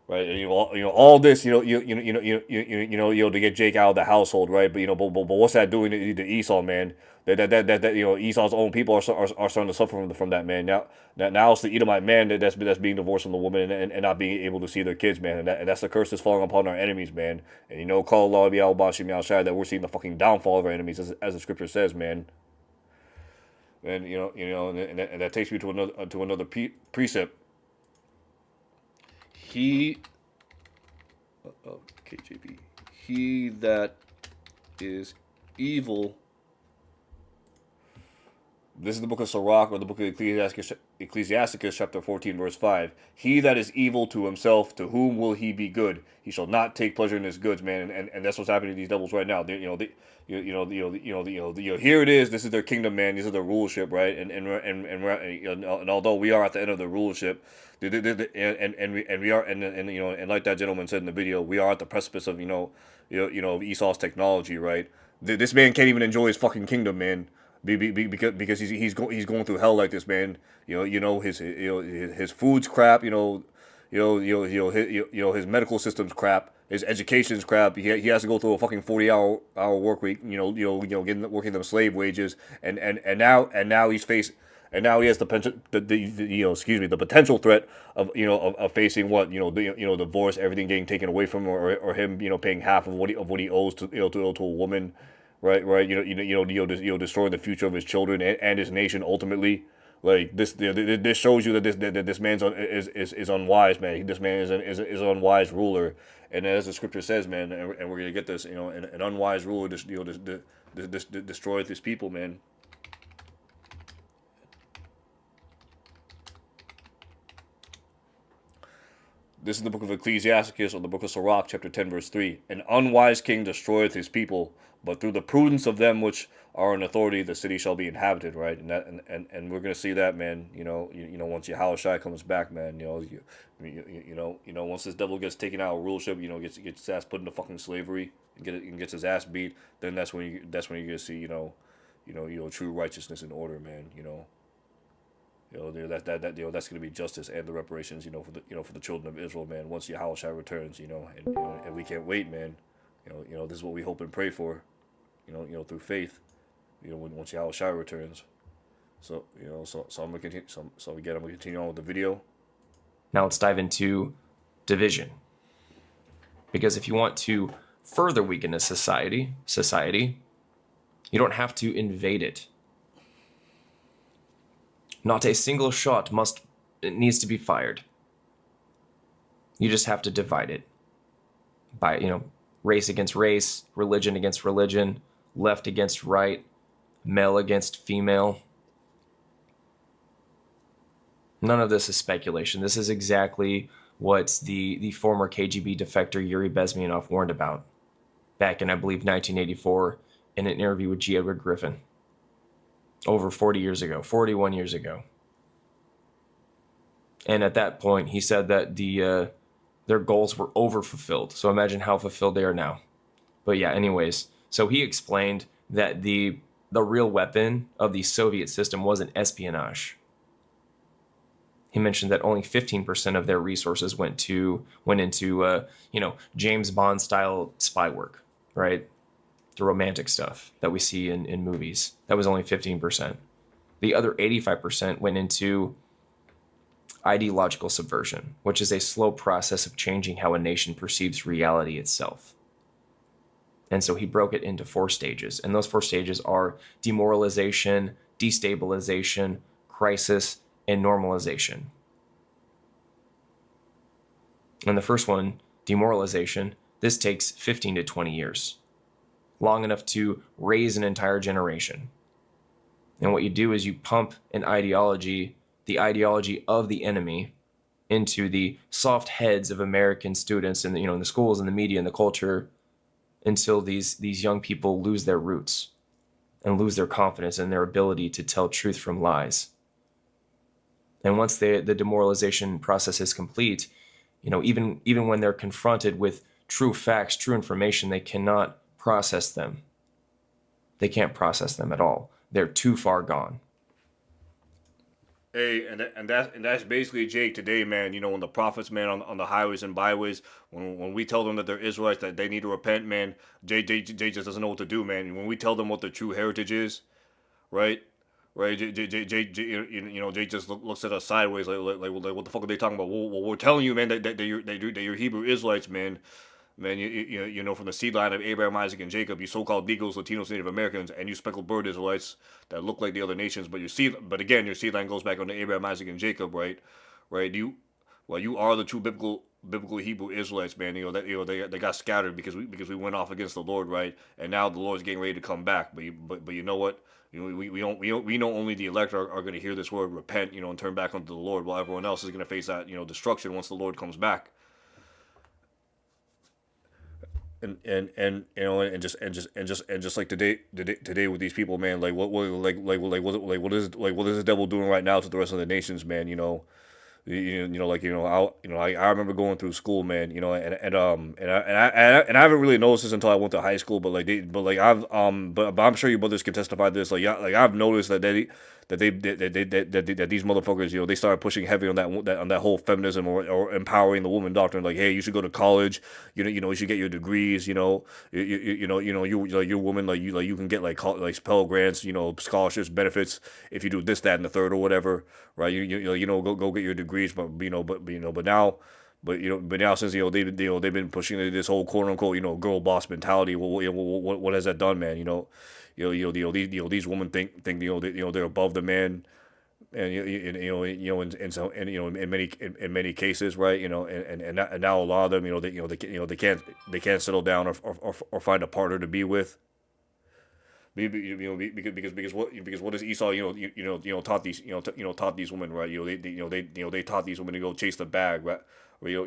Right, and, all this, to get Jake out of the household, right? But what's that doing to Esau, man? That Esau's own people are starting to suffer from that, man. Now it's the Edomite man that's being divorced from the woman and not being able to see their kids, man. And that's the curse that's falling upon our enemies, man. And call Allah YAHAWASHI that we're seeing the fucking downfall of our enemies, as the scripture says, man. And and that takes me to another precept. KJV. He that is evil. This is the book of Sirach, or the book of Ecclesiasticus, chapter 14, verse 5. He that is evil to himself, to whom will he be good? He shall not take pleasure in his goods, man. And that's what's happening to these devils right now. Here it is. This is their kingdom, man. This is their rulership, right? And although we are at the end of the rulership, and we are, and like that gentleman said in the video, we are at the precipice of of Esau's technology, right? This man can't even enjoy his fucking kingdom, man. Because he's going through hell like this, man. His food's crap. His medical system's crap. His education's crap. He has to go through a fucking 40-hour work week. Working them slave wages. And now he's faced. And now he has the potential threat of facing what, divorce, everything getting taken away from him, or him, paying half of what he owes to a woman. Right, destroying the future of his children and his nation ultimately. Like this shows you that this man is unwise, man. This man is an unwise ruler, and as the scripture says, man, and we're gonna get this, an unwise ruler destroyeth his people, man. This is the book of Ecclesiasticus, or the book of Sirach, chapter 10, verse 3. An unwise king destroyeth his people, but through the prudence of them which are in authority, the city shall be inhabited, right? And we're gonna see that, man. Once YAHAWASHI comes back, man. Once this devil gets taken out of rulership, gets his ass put into fucking slavery and gets his ass beat, then that's when you're gonna see, true righteousness and order, man. That's going to be justice and the reparations, for the children of Israel, man. Once Yahushua returns, and we can't wait, man. This is what we hope and pray for, through faith. Once Yahushua returns. So I'm gonna continue. So again, I'm gonna continue on with the video. Now let's dive into division, because if you want to further weaken a society, you don't have to invade it. Not a single shot needs to be fired. You just have to divide it by, race against race, religion against religion, left against right, male against female. None of this is speculation. This is exactly what the former KGB defector Yuri Bezmenov warned about back in, I believe, 1984 in an interview with G. Edward Griffin. Over 41 years ago. And at that point, he said that their goals were overfulfilled. So imagine how fulfilled they are now. But yeah, anyways, so he explained that the real weapon of the Soviet system wasn't espionage. He mentioned that only 15% of their resources went into James Bond style spy work, right? The romantic stuff that we see in movies. That was only 15%. The other 85% went into ideological subversion, which is a slow process of changing how a nation perceives reality itself. And so he broke it into 4 stages. And those 4 stages are demoralization, destabilization, crisis, and normalization. And the first one, demoralization, this takes 15 to 20 years. Long enough to raise an entire generation. And what you do is you pump an ideology, the ideology of the enemy, into the soft heads of American students in the schools and the media and the culture, until these young people lose their roots and lose their confidence and their ability to tell truth from lies. And once the demoralization process is complete, even when they're confronted with true facts, true information, they cannot process them. They can't process them at all. They're too far gone. Hey, and that's basically Jake today, man. When the prophets, man, on the highways and byways, when we tell them that they're Israelites, that they need to repent, man, Jay just doesn't know what to do, man. When we tell them what their true heritage is, right? Jay just looks at us sideways, like what the fuck are they talking about? Well, we're telling you, man, that you're Hebrew Israelites, man. Man, from the seed line of Abraham, Isaac, and Jacob, you so-called Negroes, Latinos, Native Americans, and you speckled bird Israelites that look like the other nations, but your seed line goes back on to Abraham, Isaac, and Jacob, right? You are the true biblical Hebrew Israelites, man. They got scattered because we went off against the Lord, right? And now the Lord's getting ready to come back. But you know what? We know only the elect are going to hear this word, repent, and turn back unto the Lord, while everyone else is going to face that, destruction once the Lord comes back. And just like today with these people, man, what is the devil doing right now to the rest of the nations, man? I remember going through school, man, and I haven't really noticed this until I went to high school, but I'm sure you brothers can testify to this. I've noticed that these motherfuckers, they started pushing heavy on that whole feminism or empowering the woman doctrine. Like, hey, you should go to college, you should get your degrees, you're woman, you can get like Pell Grants, scholarships, benefits if you do this, that, and the third or whatever, right? Go get your degrees, but now since they've been pushing this whole quote unquote girl boss mentality, what has that done, man? These women think they're above the man, and in many cases, right? And now a lot of them, they can't settle down or find a partner to be with. Because what does Esau taught these women, right? They taught these women to go chase the bag, rather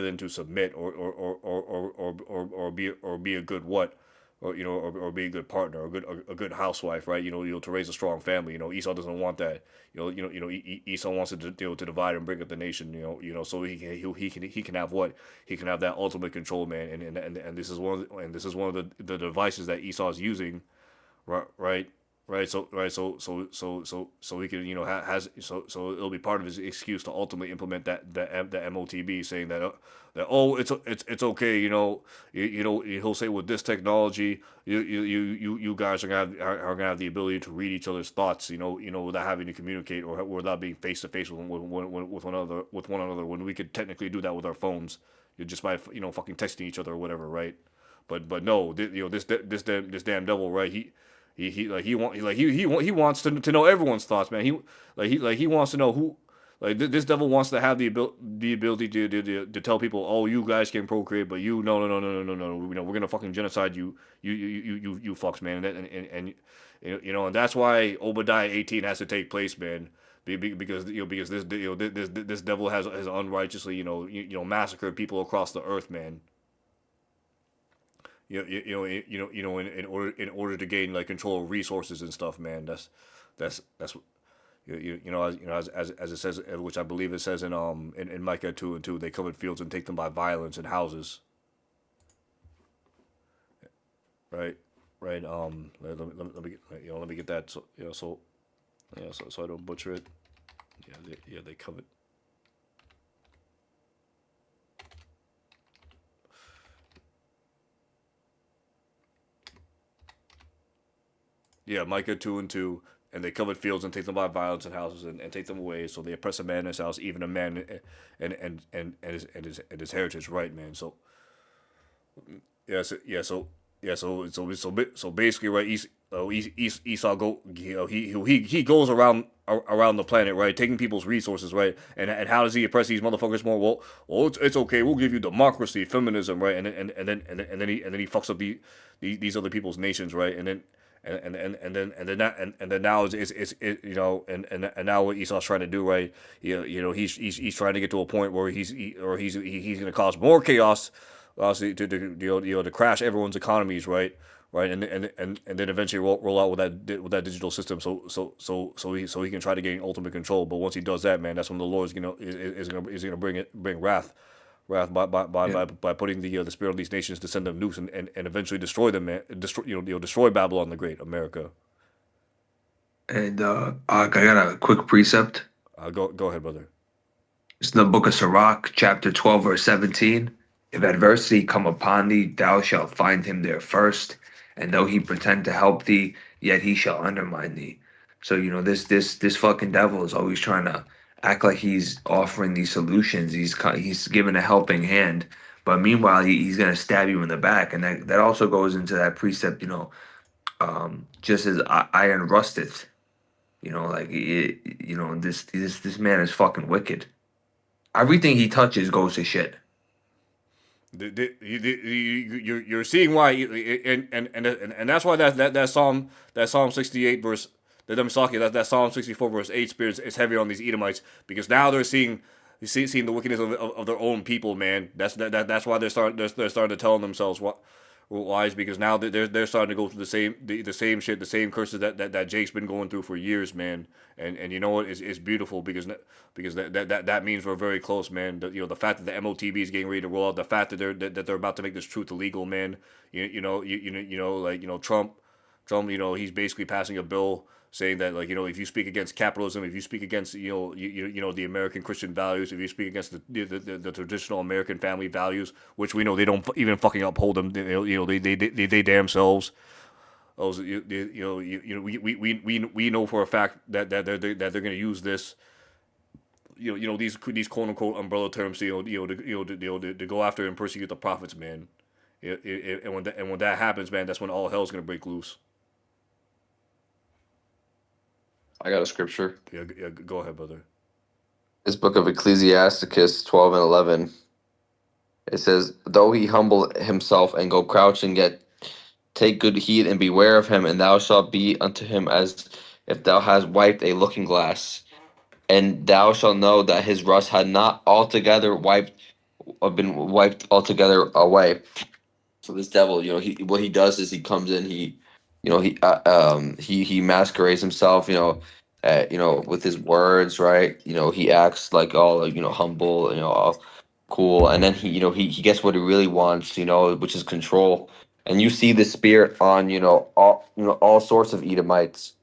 than to submit or be a good what, or be a good partner, or a good housewife, right? To raise a strong family. Esau doesn't want that. Esau wants to to divide and break up the nation. So he can have what, he can have that ultimate control, man. And this is one of the devices that Esau is using, right. So he can, has so it'll be part of his excuse to ultimately implement that MOTB, saying that oh, it's okay, he'll say, with this technology, you guys are gonna have the ability to read each other's thoughts, without having to communicate, or without being face to face with one another, when we could technically do that with our phones, just by fucking texting each other or whatever, right? But no, this damn devil, right? He wants to know everyone's thoughts, man. He wants to know who, this devil wants to have the ability to tell people, oh, you guys can procreate, but you, no, we're gonna fucking genocide you fucks, man. And that's why Obadiah 18 has to take place, man. Because this devil has unrighteously massacred people across the earth, man. In order to gain, like, control of resources and stuff, man. That's as it says, which I believe it says in Micah 2:2, they covered fields and take them by violence, and houses. Right, right. Let me get that. So I don't butcher it. They covered. Yeah, Micah 2:2, and they covered fields and take them by violence, and houses, and take them away. So they oppress a man in his house, even a man and his heritage, right, man. So so basically, right, Esau he goes around the planet, right, taking people's resources, right, and how does he oppress these motherfuckers more? Well, it's okay, we'll give you democracy, feminism, right, and then he fucks up these other people's nations, right, and then now it's and now what Esau's trying to do, right? He's trying to get to a point where he's going to cause more chaos, to crash everyone's economies, right? Right, and then eventually roll out with that digital system, so he can try to gain ultimate control. But once he does that, man, that's when the Lord is gonna bring wrath by putting the spirit of these nations to send them nukes, and eventually destroy them, man. Destroy Babylon the Great, America. And I got a quick precept. Go ahead, brother. It's in the book of Sirach, chapter 12, verse 17. If adversity come upon thee, thou shalt find him there first. And though he pretend to help thee, yet he shall undermine thee. So, this fucking devil is always trying to act like he's offering these solutions. He's giving a helping hand. But meanwhile, he's going to stab you in the back. And that also goes into that precept, just as iron rusteth. This man is fucking wicked. Everything he touches goes to shit. You're seeing why, and that's why that Psalm 68 verse that Psalm 64 verse 8 spirits is heavy on these Edomites, because now they're seeing the wickedness of their own people, man. That's why they're starting to tell themselves what wise, because now they're starting to go through the same shit, the same curses that Jake's been going through for years, man. And you know what? It's beautiful, because that means we're very close, man. The fact that the MOTB is getting ready to roll out, the fact that they're about to make this truth illegal, man. Trump, he's basically passing a bill saying that, like, if you speak against capitalism, if you speak against the American Christian values, if you speak against the traditional American family values, which we know they don't even fucking uphold them, they damn selves. We know for a fact that they're going to use this, these quote unquote umbrella terms, to go after and persecute the prophets, man. And when that happens, man, that's when all hell's going to break loose. I got a scripture. Yeah, go ahead, brother. This book of Ecclesiasticus 12 and 11. It says, though he humble himself and go crouching, yet take good heed and beware of him, and thou shalt be unto him as if thou hast wiped a looking glass. and thou shalt know that his rust had not altogether been wiped altogether away. So this devil, what he does is he comes in, he masquerades himself, with his words, right? He acts like all like, humble, all cool, and then he gets what he really wants, which is control. And you see the spirit on, all sorts of Edomites.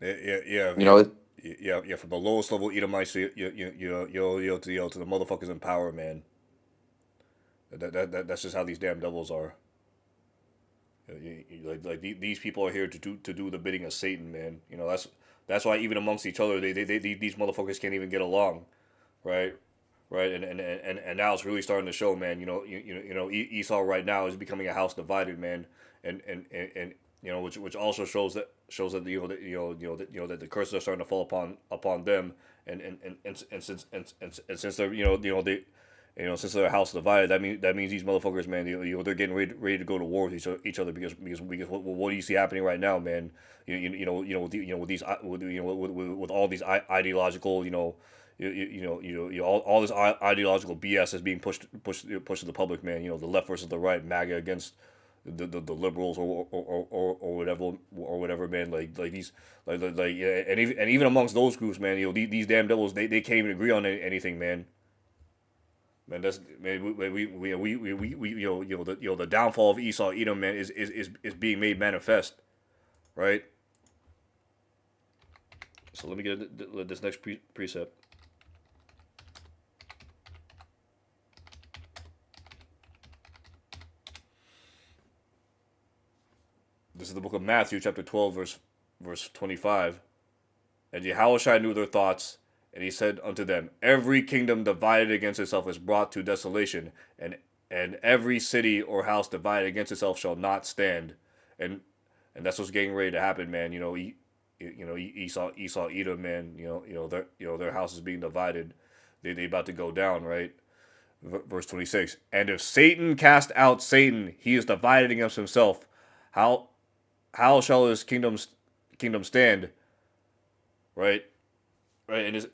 Yeah. You know, it, Yeah. From the lowest level Edomites to the motherfuckers in power, man. That's just how these damn devils are. These people are here to do the bidding of Satan, man. That's why even amongst each other, these motherfuckers can't even get along, right? Right, and now it's really starting to show, man. Esau right now is becoming a house divided, man, and which also shows that that the curses are starting to fall upon them, and since they're they since they're a house divided, that means these motherfuckers, man, they're getting ready to go to war with each other because what do you see happening right now, man? With these with all these ideological all this ideological BS is being pushed to the public, man. The left versus the right, MAGA against the liberals or whatever, man. Like these yeah, and even amongst those groups, man, these damn devils, they can't even agree on anything, man. Man, that's man. The downfall of Esau Edom, man, is being made manifest, right? So let me get this next precept. This is the book of Matthew, chapter 12, verse 25. And YAHAWASHI knew their thoughts, and he said unto them, every kingdom divided against itself is brought to desolation, and every city or house divided against itself shall not stand. And that's what's getting ready to happen, man. Esau Edom, man. Their house is being divided. They about to go down, right? Verse 26. And if Satan cast out Satan, he is divided against himself. How shall his kingdom stand? Right? Right, and his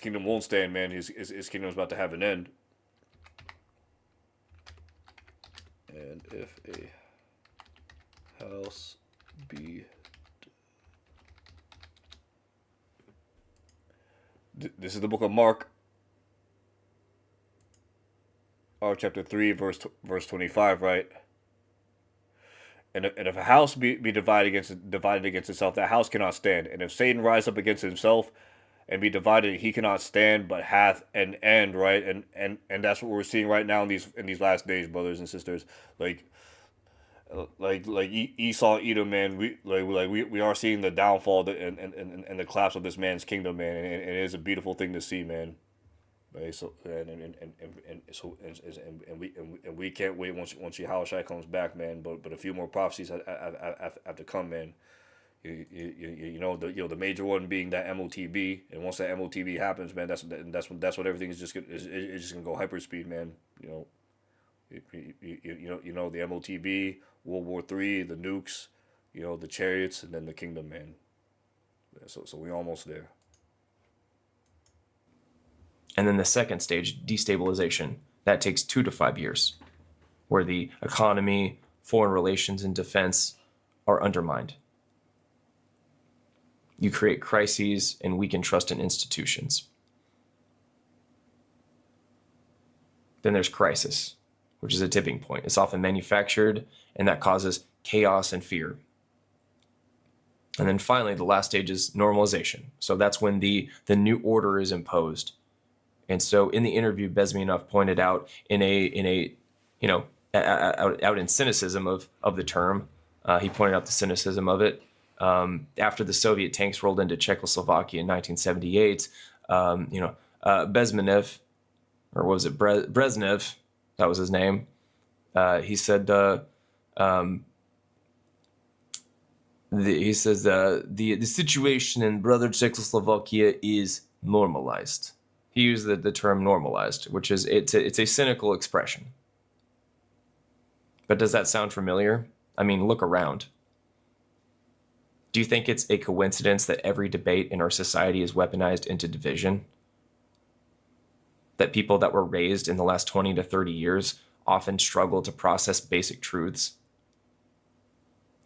kingdom won't stand, man. His kingdom's about to have an end. And if a house be this is the book of Mark, chapter 3, verse 25, right? And if a house be divided against itself, that house cannot stand. And if Satan rise up against himself and be divided, he cannot stand, but hath an end, right? And that's what we're seeing right now in these last days, brothers and sisters. Like Esau Edom, man. We are seeing the downfall and the collapse of this man's kingdom, man. And it is a beautiful thing to see, man. Right, so and we can't wait once Yahawashi comes back, man. But a few more prophecies have to come, man. The major one being that MOTB, and once that MOTB happens, man, that's what everything is just gonna go hyperspeed, man. The MOTB, World War III, the nukes, the chariots, and then the kingdom, man. So we almost there. And then the second stage, destabilization, that takes 2 to 5 years, where the economy, foreign relations, and defense are undermined. You create crises and weaken trust in institutions. Then there's crisis, which is a tipping point. It's often manufactured, and that causes chaos and fear. And then finally, the last stage is normalization. So that's when the new order is imposed. And so in the interview, Bezmenov pointed out out in cynicism of the term, he pointed out the cynicism of it. After the Soviet tanks rolled into Czechoslovakia in 1978, Bezmenov, or was it Brezhnev? That was his name. He said the situation in brother Czechoslovakia is normalized. He used the term normalized, which is it's a cynical expression. But does that sound familiar? I mean, look around. Do you think it's a coincidence that every debate in our society is weaponized into division? That people that were raised in the last 20 to 30 years often struggle to process basic truths?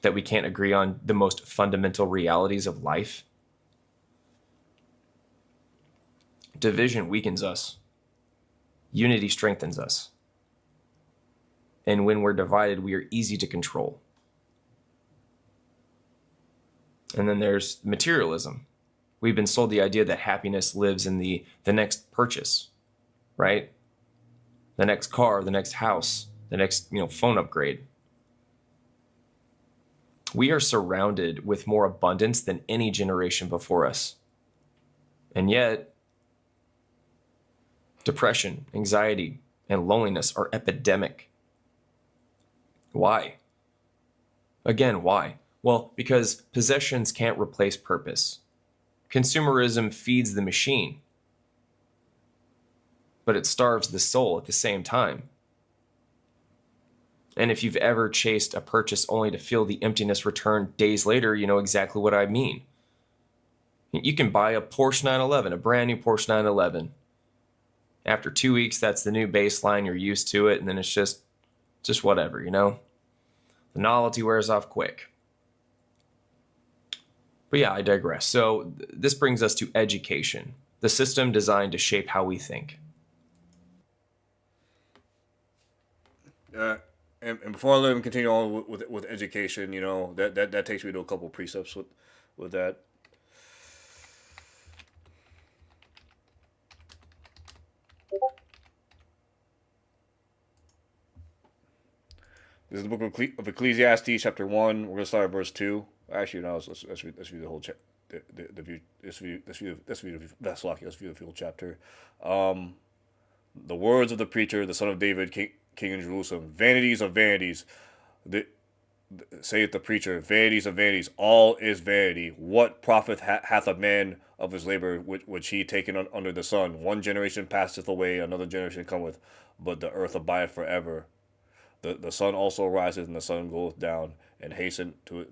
That we can't agree on the most fundamental realities of life? Division weakens us. Unity strengthens us. And when we're divided, we are easy to control. And then there's materialism. We've been sold the idea that happiness lives in the next purchase, right? The next car, the next house, the next, phone upgrade. We are surrounded with more abundance than any generation before us. And yet, depression, anxiety, and loneliness are epidemic. Why? Again, why? Well, because possessions can't replace purpose. Consumerism feeds the machine, but it starves the soul at the same time. And if you've ever chased a purchase only to feel the emptiness return days later, you know exactly what I mean. You can buy a Porsche 911, a brand new Porsche 911. After 2 weeks, that's the new baseline. You're used to it, and then it's just whatever, The novelty wears off quick. But yeah, I digress. So this brings us to education, the system designed to shape how we think. And before I let him continue on with education, that takes me to a couple precepts with that. This is the book of Ecclesiastes, chapter 1. We're gonna start at verse 2. Actually, no, let's read the whole chapter. Let's view the full chapter. The words of the preacher, the son of David, king in Jerusalem. Vanities of vanities. Saith the preacher, vanities of vanities, all is vanity. What profit hath a man of his labor which he taken under the sun? One generation passeth away, another generation cometh, but the earth abideth forever. The sun also riseth, and the sun goeth down, and hasten to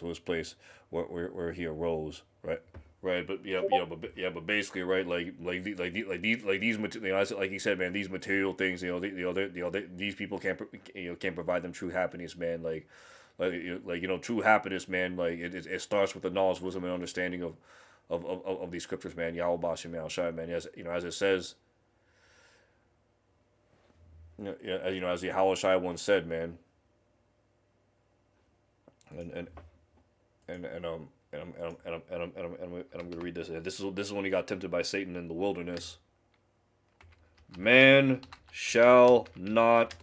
his place where he arose. Right, but but basically, right, like you said, man, these material things, these people can't provide them true happiness, man. True happiness, man. Like it starts with the knowledge, wisdom, and understanding of these scriptures, man. YAHAWASHI, man, Shai, man. As as it says. As YAHAWASHI once said, man, and I'm gonna read this. This is when he got tempted by Satan in the wilderness. Man shall not.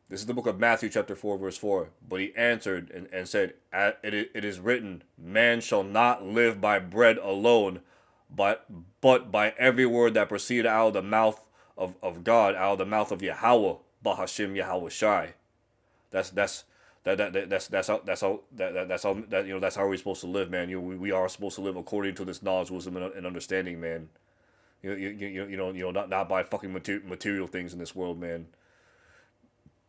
This is the book of Matthew, chapter 4, verse 4. But he answered and said, "It is written, man shall not live by bread alone, but by every word that proceeded out of the mouth of God, out of the mouth of YAHAWAH, baha, YAHAWASHI." That's how we're supposed to live, man. We are supposed to live according to this knowledge, wisdom, and understanding, man. Not by fucking material things in this world, man.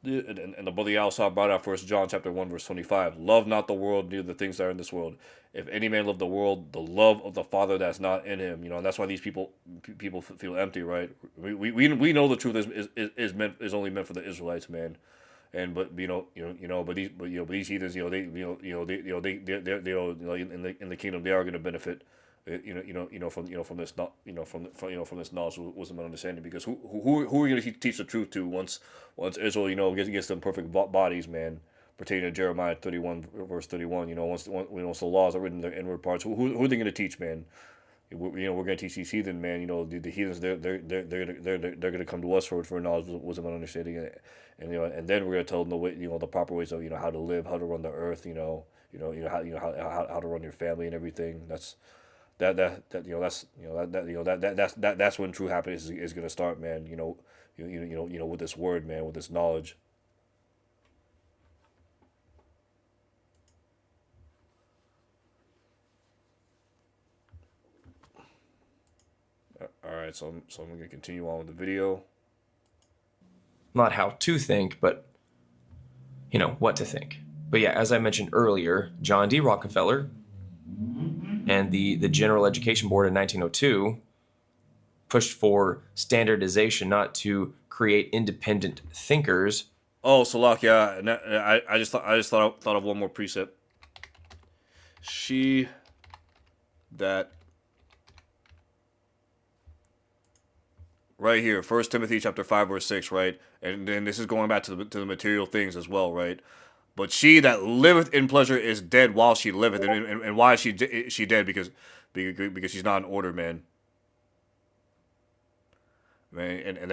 And the brother also brought out 1 John chapter 1 verse 25. Love not the world, neither the things that are in this world. If any man love the world, the love of the Father that's not in him. And that's why these people feel empty, right? We know the truth is only meant for the Israelites, man. And but these heathens, they're in the kingdom, they are going to benefit, from this, from this knowledge, wisdom, and understanding. Because who are you going to teach the truth to once Israel, gets them perfect bodies, man, pertaining to Jeremiah 31 verse 31. Once the laws are written in their inward parts, who are they going to teach, man? We're going to teach these heathen, man. The heathens, they're going to come to us for knowledge, wisdom, and understanding, and then we're going to tell them the way, the proper ways of how to live, how to run the earth, how to run your family and everything. That's when true happiness is going to start, man. With this word, man, with this knowledge. All right, so I'm going to continue on with the video. Not how to think, but what to think. But yeah, as I mentioned earlier, John D. Rockefeller and the General Education Board in 1902 pushed for standardization, not to create independent thinkers. Oh, Salak, yeah. And I just thought of one more precept. She that right here, 1 Timothy chapter 5 verse 6, right? And then this is going back to the material things as well, right? But she that liveth in pleasure is dead while she liveth, and why is she dead? Because she's not in order, man. Man, and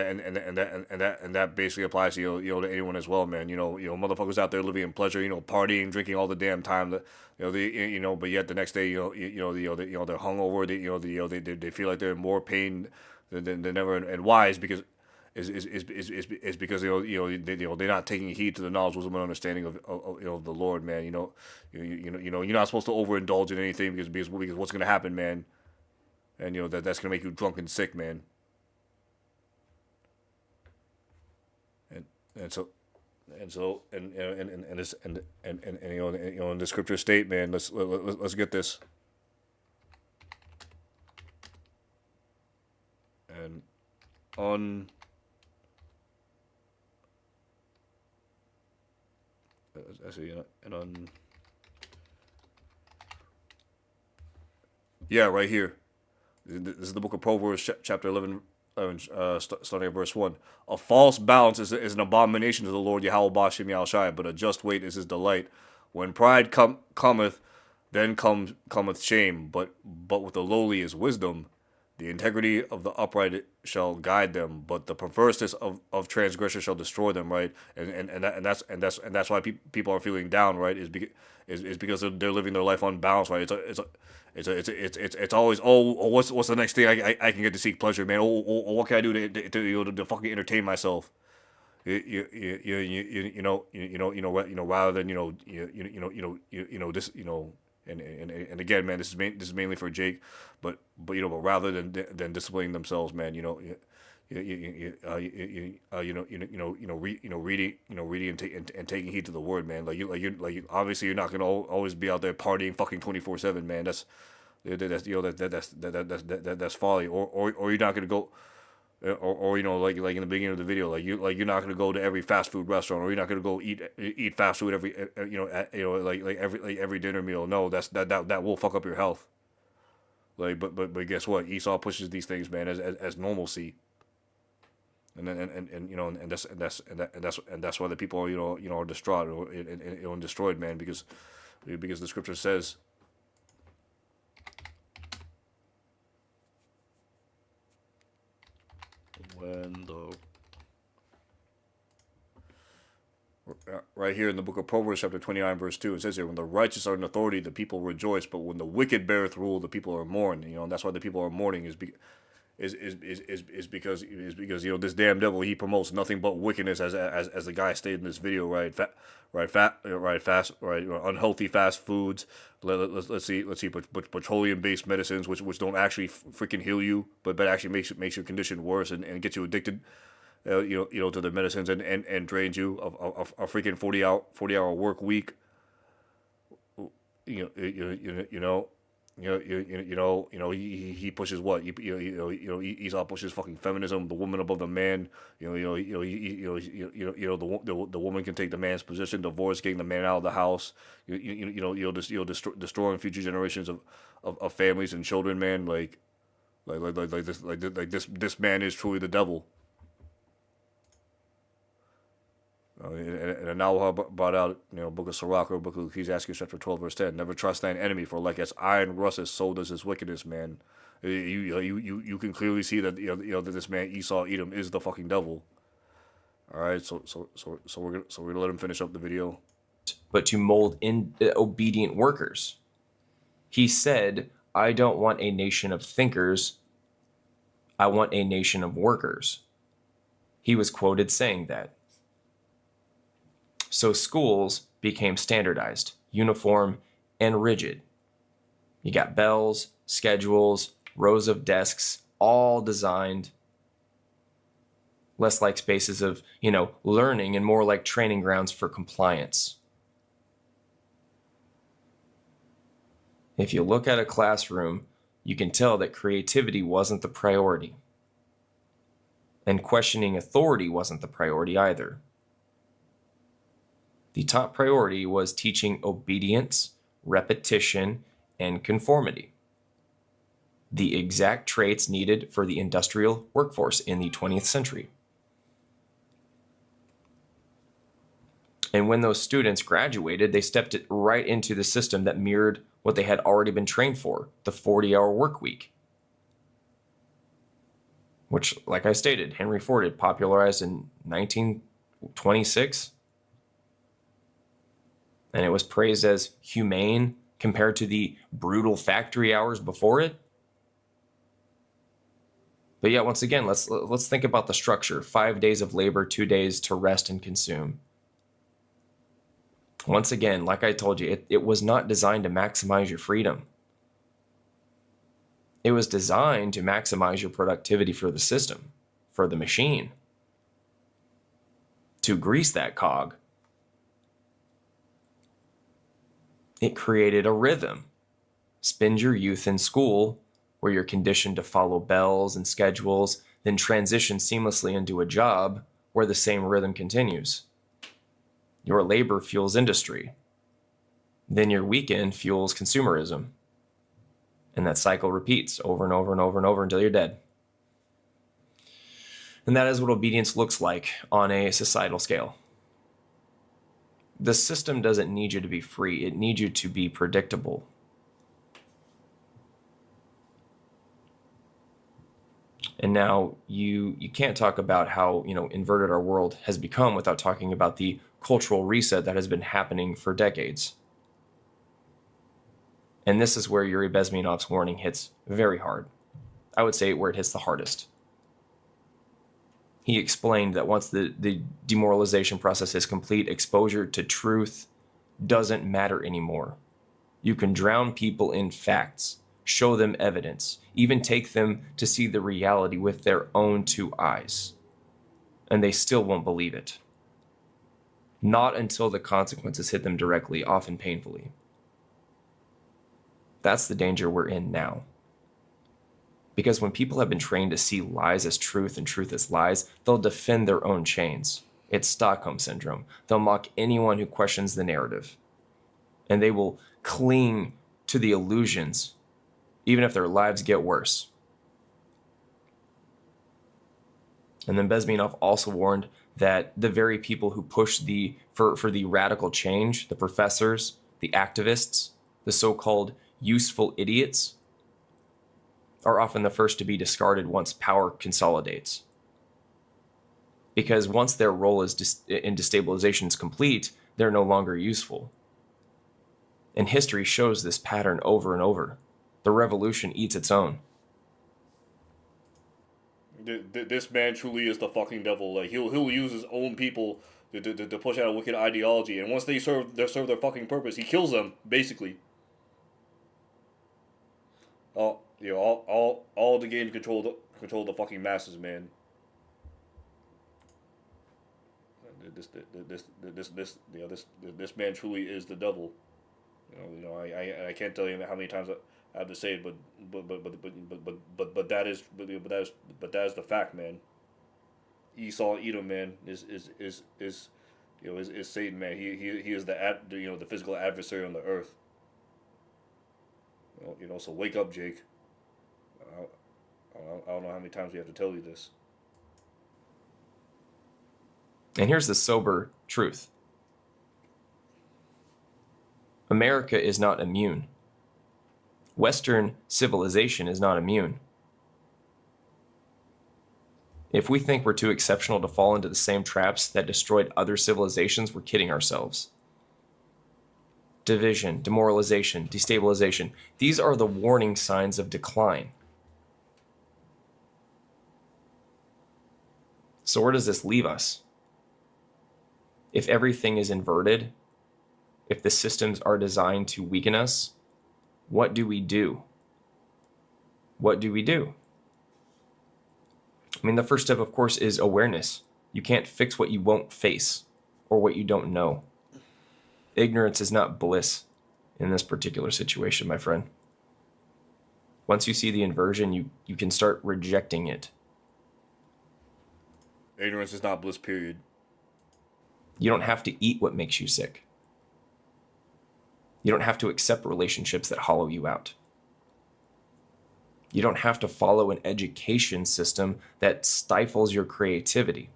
that basically applies to to anyone as well, man. Motherfuckers out there living in pleasure, partying, drinking all the damn time. But yet the next day, they're hungover. They feel like they're in more pain than ever. And why is because is because they're not taking heed to the knowledge, wisdom, and understanding of the Lord, man. You're not supposed to overindulge in anything because what's gonna happen, man, and that's gonna make you drunk and sick, man. And so this and the scripture state, man. Let's get this. And yeah, right here. This is the book of Proverbs, chapter 11, starting at verse 1. A false balance is an abomination to the Lord YAHAWASHI, but a just weight is his delight. When pride cometh, then cometh shame, but with the lowly is wisdom. The integrity of the upright shall guide them, but the perverseness of transgressors shall destroy them. Right, and that's why people are feeling down. Right, is because they're living their life unbalanced. Right, it's always what's the next thing I can get to seek pleasure, man. What can I do to fucking entertain myself? Rather than this and again, man, this is mainly for Jake, but rather than disciplining themselves, man, reading and taking heed to the word, man. Obviously you're not gonna always be out there partying fucking 24/7, man. That's folly, or you're not gonna go. Or like in the beginning of the video, you're not gonna go to every fast food restaurant, or you're not gonna go eat fast food every every dinner meal. No, that will fuck up your health. But guess what? Esau pushes these things, man, as normalcy, and that's why the people are distraught and destroyed, man, because the scripture says. Right here in the book of Proverbs, chapter 29, verse 2, it says here, when the righteous are in authority, the people rejoice, but when the wicked beareth rule, the people are mourned. And that's why the people are mourning is because this damn devil, he promotes nothing but wickedness, as the guy stated in this video, right? Unhealthy fast foods. Let's see, petroleum based medicines, which don't actually freaking heal you, but actually makes your condition worse and gets you addicted. To the medicines and drains you of a freaking 40-hour work week. He pushes what Esau pushes fucking feminism, the woman above the man. The woman can take the man's position, divorce, getting the man out of the house. Destroying future generations of families and children, man. This man is truly the devil. And now brought out, book of Sirach, or book of Ecclesiastes, chapter 12, verse 10. Never trust thine enemy, for like as iron rusteth, so does his wickedness, man. You can clearly see that that this man Esau Edom is the fucking devil. All right, so we're gonna let him finish up the video. But to mold in obedient workers. He said, "I don't want a nation of thinkers. I want a nation of workers." He was quoted saying that. So schools became standardized, uniform, and rigid. You got bells, schedules, rows of desks, all designed less like spaces of, learning and more like training grounds for compliance. If you look at a classroom, you can tell that creativity wasn't the priority. And questioning authority wasn't the priority either. The top priority was teaching obedience, repetition, and conformity. The exact traits needed for the industrial workforce in the 20th century. And when those students graduated, they stepped right into the system that mirrored what they had already been trained for, the 40-hour work week. Which, like I stated, Henry Ford had popularized in 1926. And it was praised as humane compared to the brutal factory hours before it. But yeah, once again, let's think about the structure. 5 days of labor, 2 days to rest and consume. Once again, like I told you, it was not designed to maximize your freedom. It was designed to maximize your productivity for the system, for the machine, to grease that cog. It created a rhythm. Spend your youth in school, where you're conditioned to follow bells and schedules, then transition seamlessly into a job where the same rhythm continues. Your labor fuels industry. Then your weekend fuels consumerism. And that cycle repeats over and over and over and over until you're dead. And that is what obedience looks like on a societal scale. The system doesn't need you to be free. It needs you to be predictable. And now you can't talk about how, inverted our world has become without talking about the cultural reset that has been happening for decades. And this is where Yuri Bezmenov's warning hits very hard. I would say where it hits the hardest. He explained that once the demoralization process is complete, exposure to truth doesn't matter anymore. You can drown people in facts, show them evidence, even take them to see the reality with their own two eyes, and they still won't believe it. Not until the consequences hit them directly, often painfully. That's the danger we're in now. Because when people have been trained to see lies as truth and truth as lies, they'll defend their own chains. It's Stockholm Syndrome. They'll mock anyone who questions the narrative. And they will cling to the illusions, even if their lives get worse. And then Bezmenov also warned that the very people who push for the radical change, the professors, the activists, the so-called useful idiots, are often the first to be discarded once power consolidates. Because once their role in destabilization is complete, they're no longer useful. And history shows this pattern over and over. The revolution eats its own. This man truly is the fucking devil. Like he'll use his own people to push out a wicked ideology, and once they serve their fucking purpose, he kills them basically. All to gain control the fucking masses, man. This man truly is the devil. I can't tell you how many times I have to say it, but that is the fact, man. Esau, Edom, man, is Satan, man. He is the physical adversary on the earth. So wake up, Jake. I don't know how many times we have to tell you this. And here's the sober truth. America is not immune. Western civilization is not immune. If we think we're too exceptional to fall into the same traps that destroyed other civilizations, we're kidding ourselves. Division, demoralization, destabilization. These are the warning signs of decline. So where does this leave us? If everything is inverted, if the systems are designed to weaken us, what do we do? What do we do? I mean, the first step, of course, is awareness. You can't fix what you won't face or what you don't know. Ignorance is not bliss. in this particular situation, my friend. Once you see the inversion, you can start rejecting it. Ignorance is not bliss, period. You don't have to eat what makes you sick. You don't have to accept relationships that hollow you out. You don't have to follow an education system that stifles your creativity.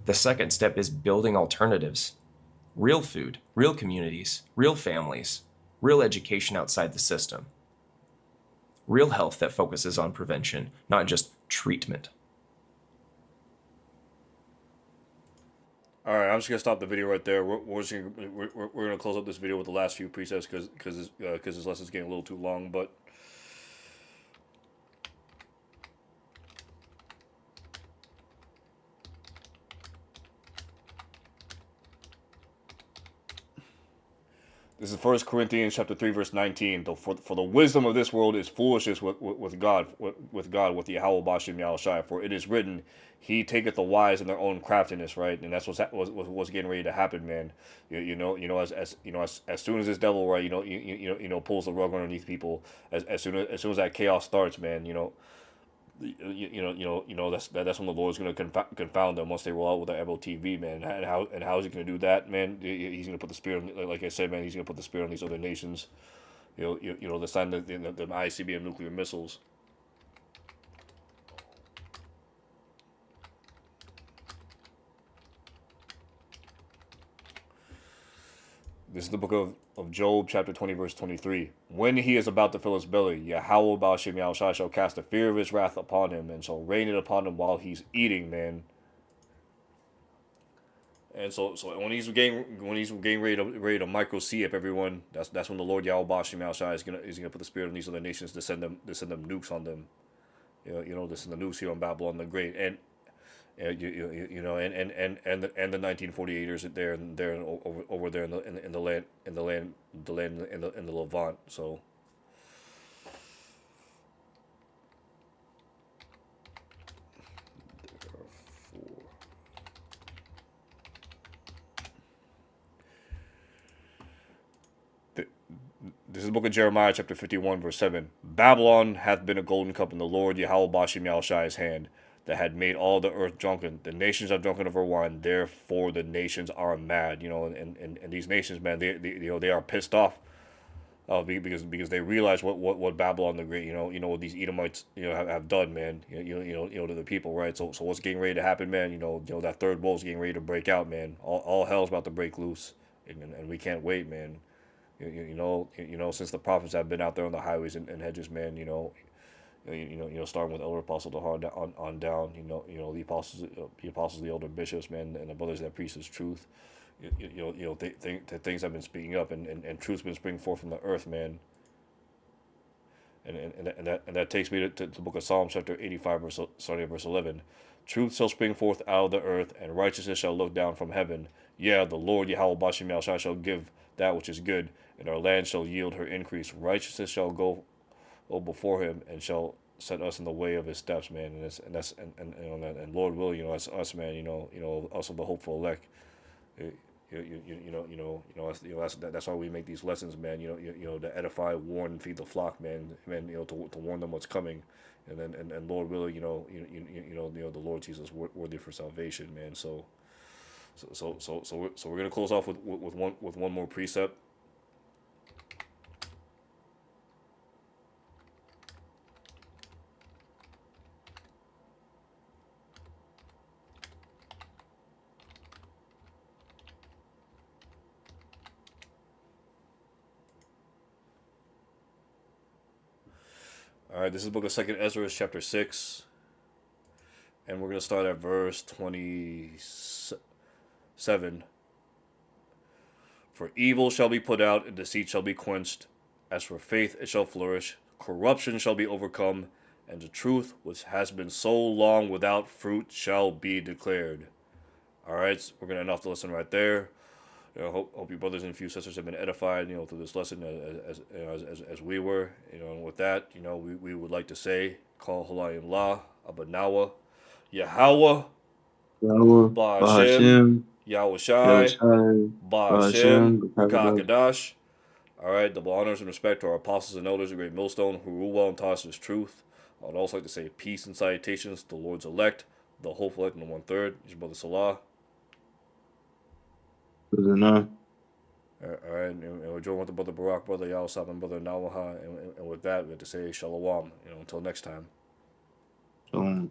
The second step is building alternatives. Real food, real communities, real families, real education outside the system. Real health that focuses on prevention, not just treatment. All right, I'm just gonna stop the video right there. We're gonna close up this video with the last few precepts because this lesson's getting a little too long. But this is 1 Corinthians chapter 3 verse 19. For the wisdom of this world is foolishness with God, with YAHAWASHI. For it is written, He taketh the wise in their own craftiness, right? And that's what's getting ready to happen, man. As soon as this devil, right, pulls the rug underneath people, as soon as that chaos starts, man, that's when the Lord's going to confound them once they roll out with the MOTV, man. And how is he going to do that, man? He's going to put the spirit, like I said, man. He's going to put the spirit on these other nations. The sign the ICBM nuclear missiles. This is the book of Job, chapter 20, verse 23. When he is about to fill his belly, YAHAWAH shall cast the fear of his wrath upon him, and shall rain it upon him while he's eating, man. And so when he's getting ready to micro see up everyone, that's when the Lord YAHAWAH is gonna put the spirit on these other nations to send them nukes on them. To send the nukes here on Babylon the Great, and and the 1948ers there over there in the Levant. So this is the book of Jeremiah, chapter 51, verse 7. Babylon hath been a golden cup in the Lord YAHAWASHI's hand, that had made all the earth drunken. The nations are drunken of her wine, therefore the nations are mad. And these nations, man, they are pissed off, because they realize what Babylon the Great, what these Edomites, have done, man, to the people, right? So what's getting ready to happen, man? That third woe's getting ready to break out, man. All hell's about to break loose, and we can't wait, man. Since the prophets have been out there on the highways and hedges, man, starting with Elder Apostle to on down, the apostles, the elder bishops, man, and the brothers that preach His truth. Things have been speaking up, and truth's been springing forth from the earth, man. And that takes me to the book of Psalms, chapter 85, starting at verse 11. Truth shall spring forth out of the earth, and righteousness shall look down from heaven. Yeah, the Lord YAHAWASHI shall give that which is good, and our land shall yield her increase. Righteousness shall go before Him, and shall set us in the way of His steps, man. And Lord willing, that's us, man. Us of the hopeful elect. That's why we make these lessons, man. To edify, warn, and feed the flock, man. To warn them what's coming, and Lord willing, the Lord sees us worthy for salvation, man. So we're gonna close off with one more precept. All right, this is the book of 2 Ezra, chapter 6, and we're going to start at verse 27. For evil shall be put out, and deceit shall be quenched. As for faith, it shall flourish. Corruption shall be overcome, and the truth, which has been so long without fruit, shall be declared. All right, so we're going to end off the lesson right there. Hope your brothers and few sisters have been edified, through this lesson as we were. And with that, we would like to say, Call Halayan La, Abanawa, Yahawah, Yahweh, Bahashem, Bahashem, YAHAWASHI, Yahushai, baha, Hashem, Rakah Rakadash. Kadash. All right, double honors and respect to our apostles and elders, the great millstone, who rule well and taught us His truth. I would also like to say peace and salutations to the Lord's elect, the hopeful elect, and the 1/3. Your brother Salah. Enough. All right, and we're joined with the brother Barak, brother Yahweh, and brother Nawaha, and with that, we have to say shalom. Until next time. So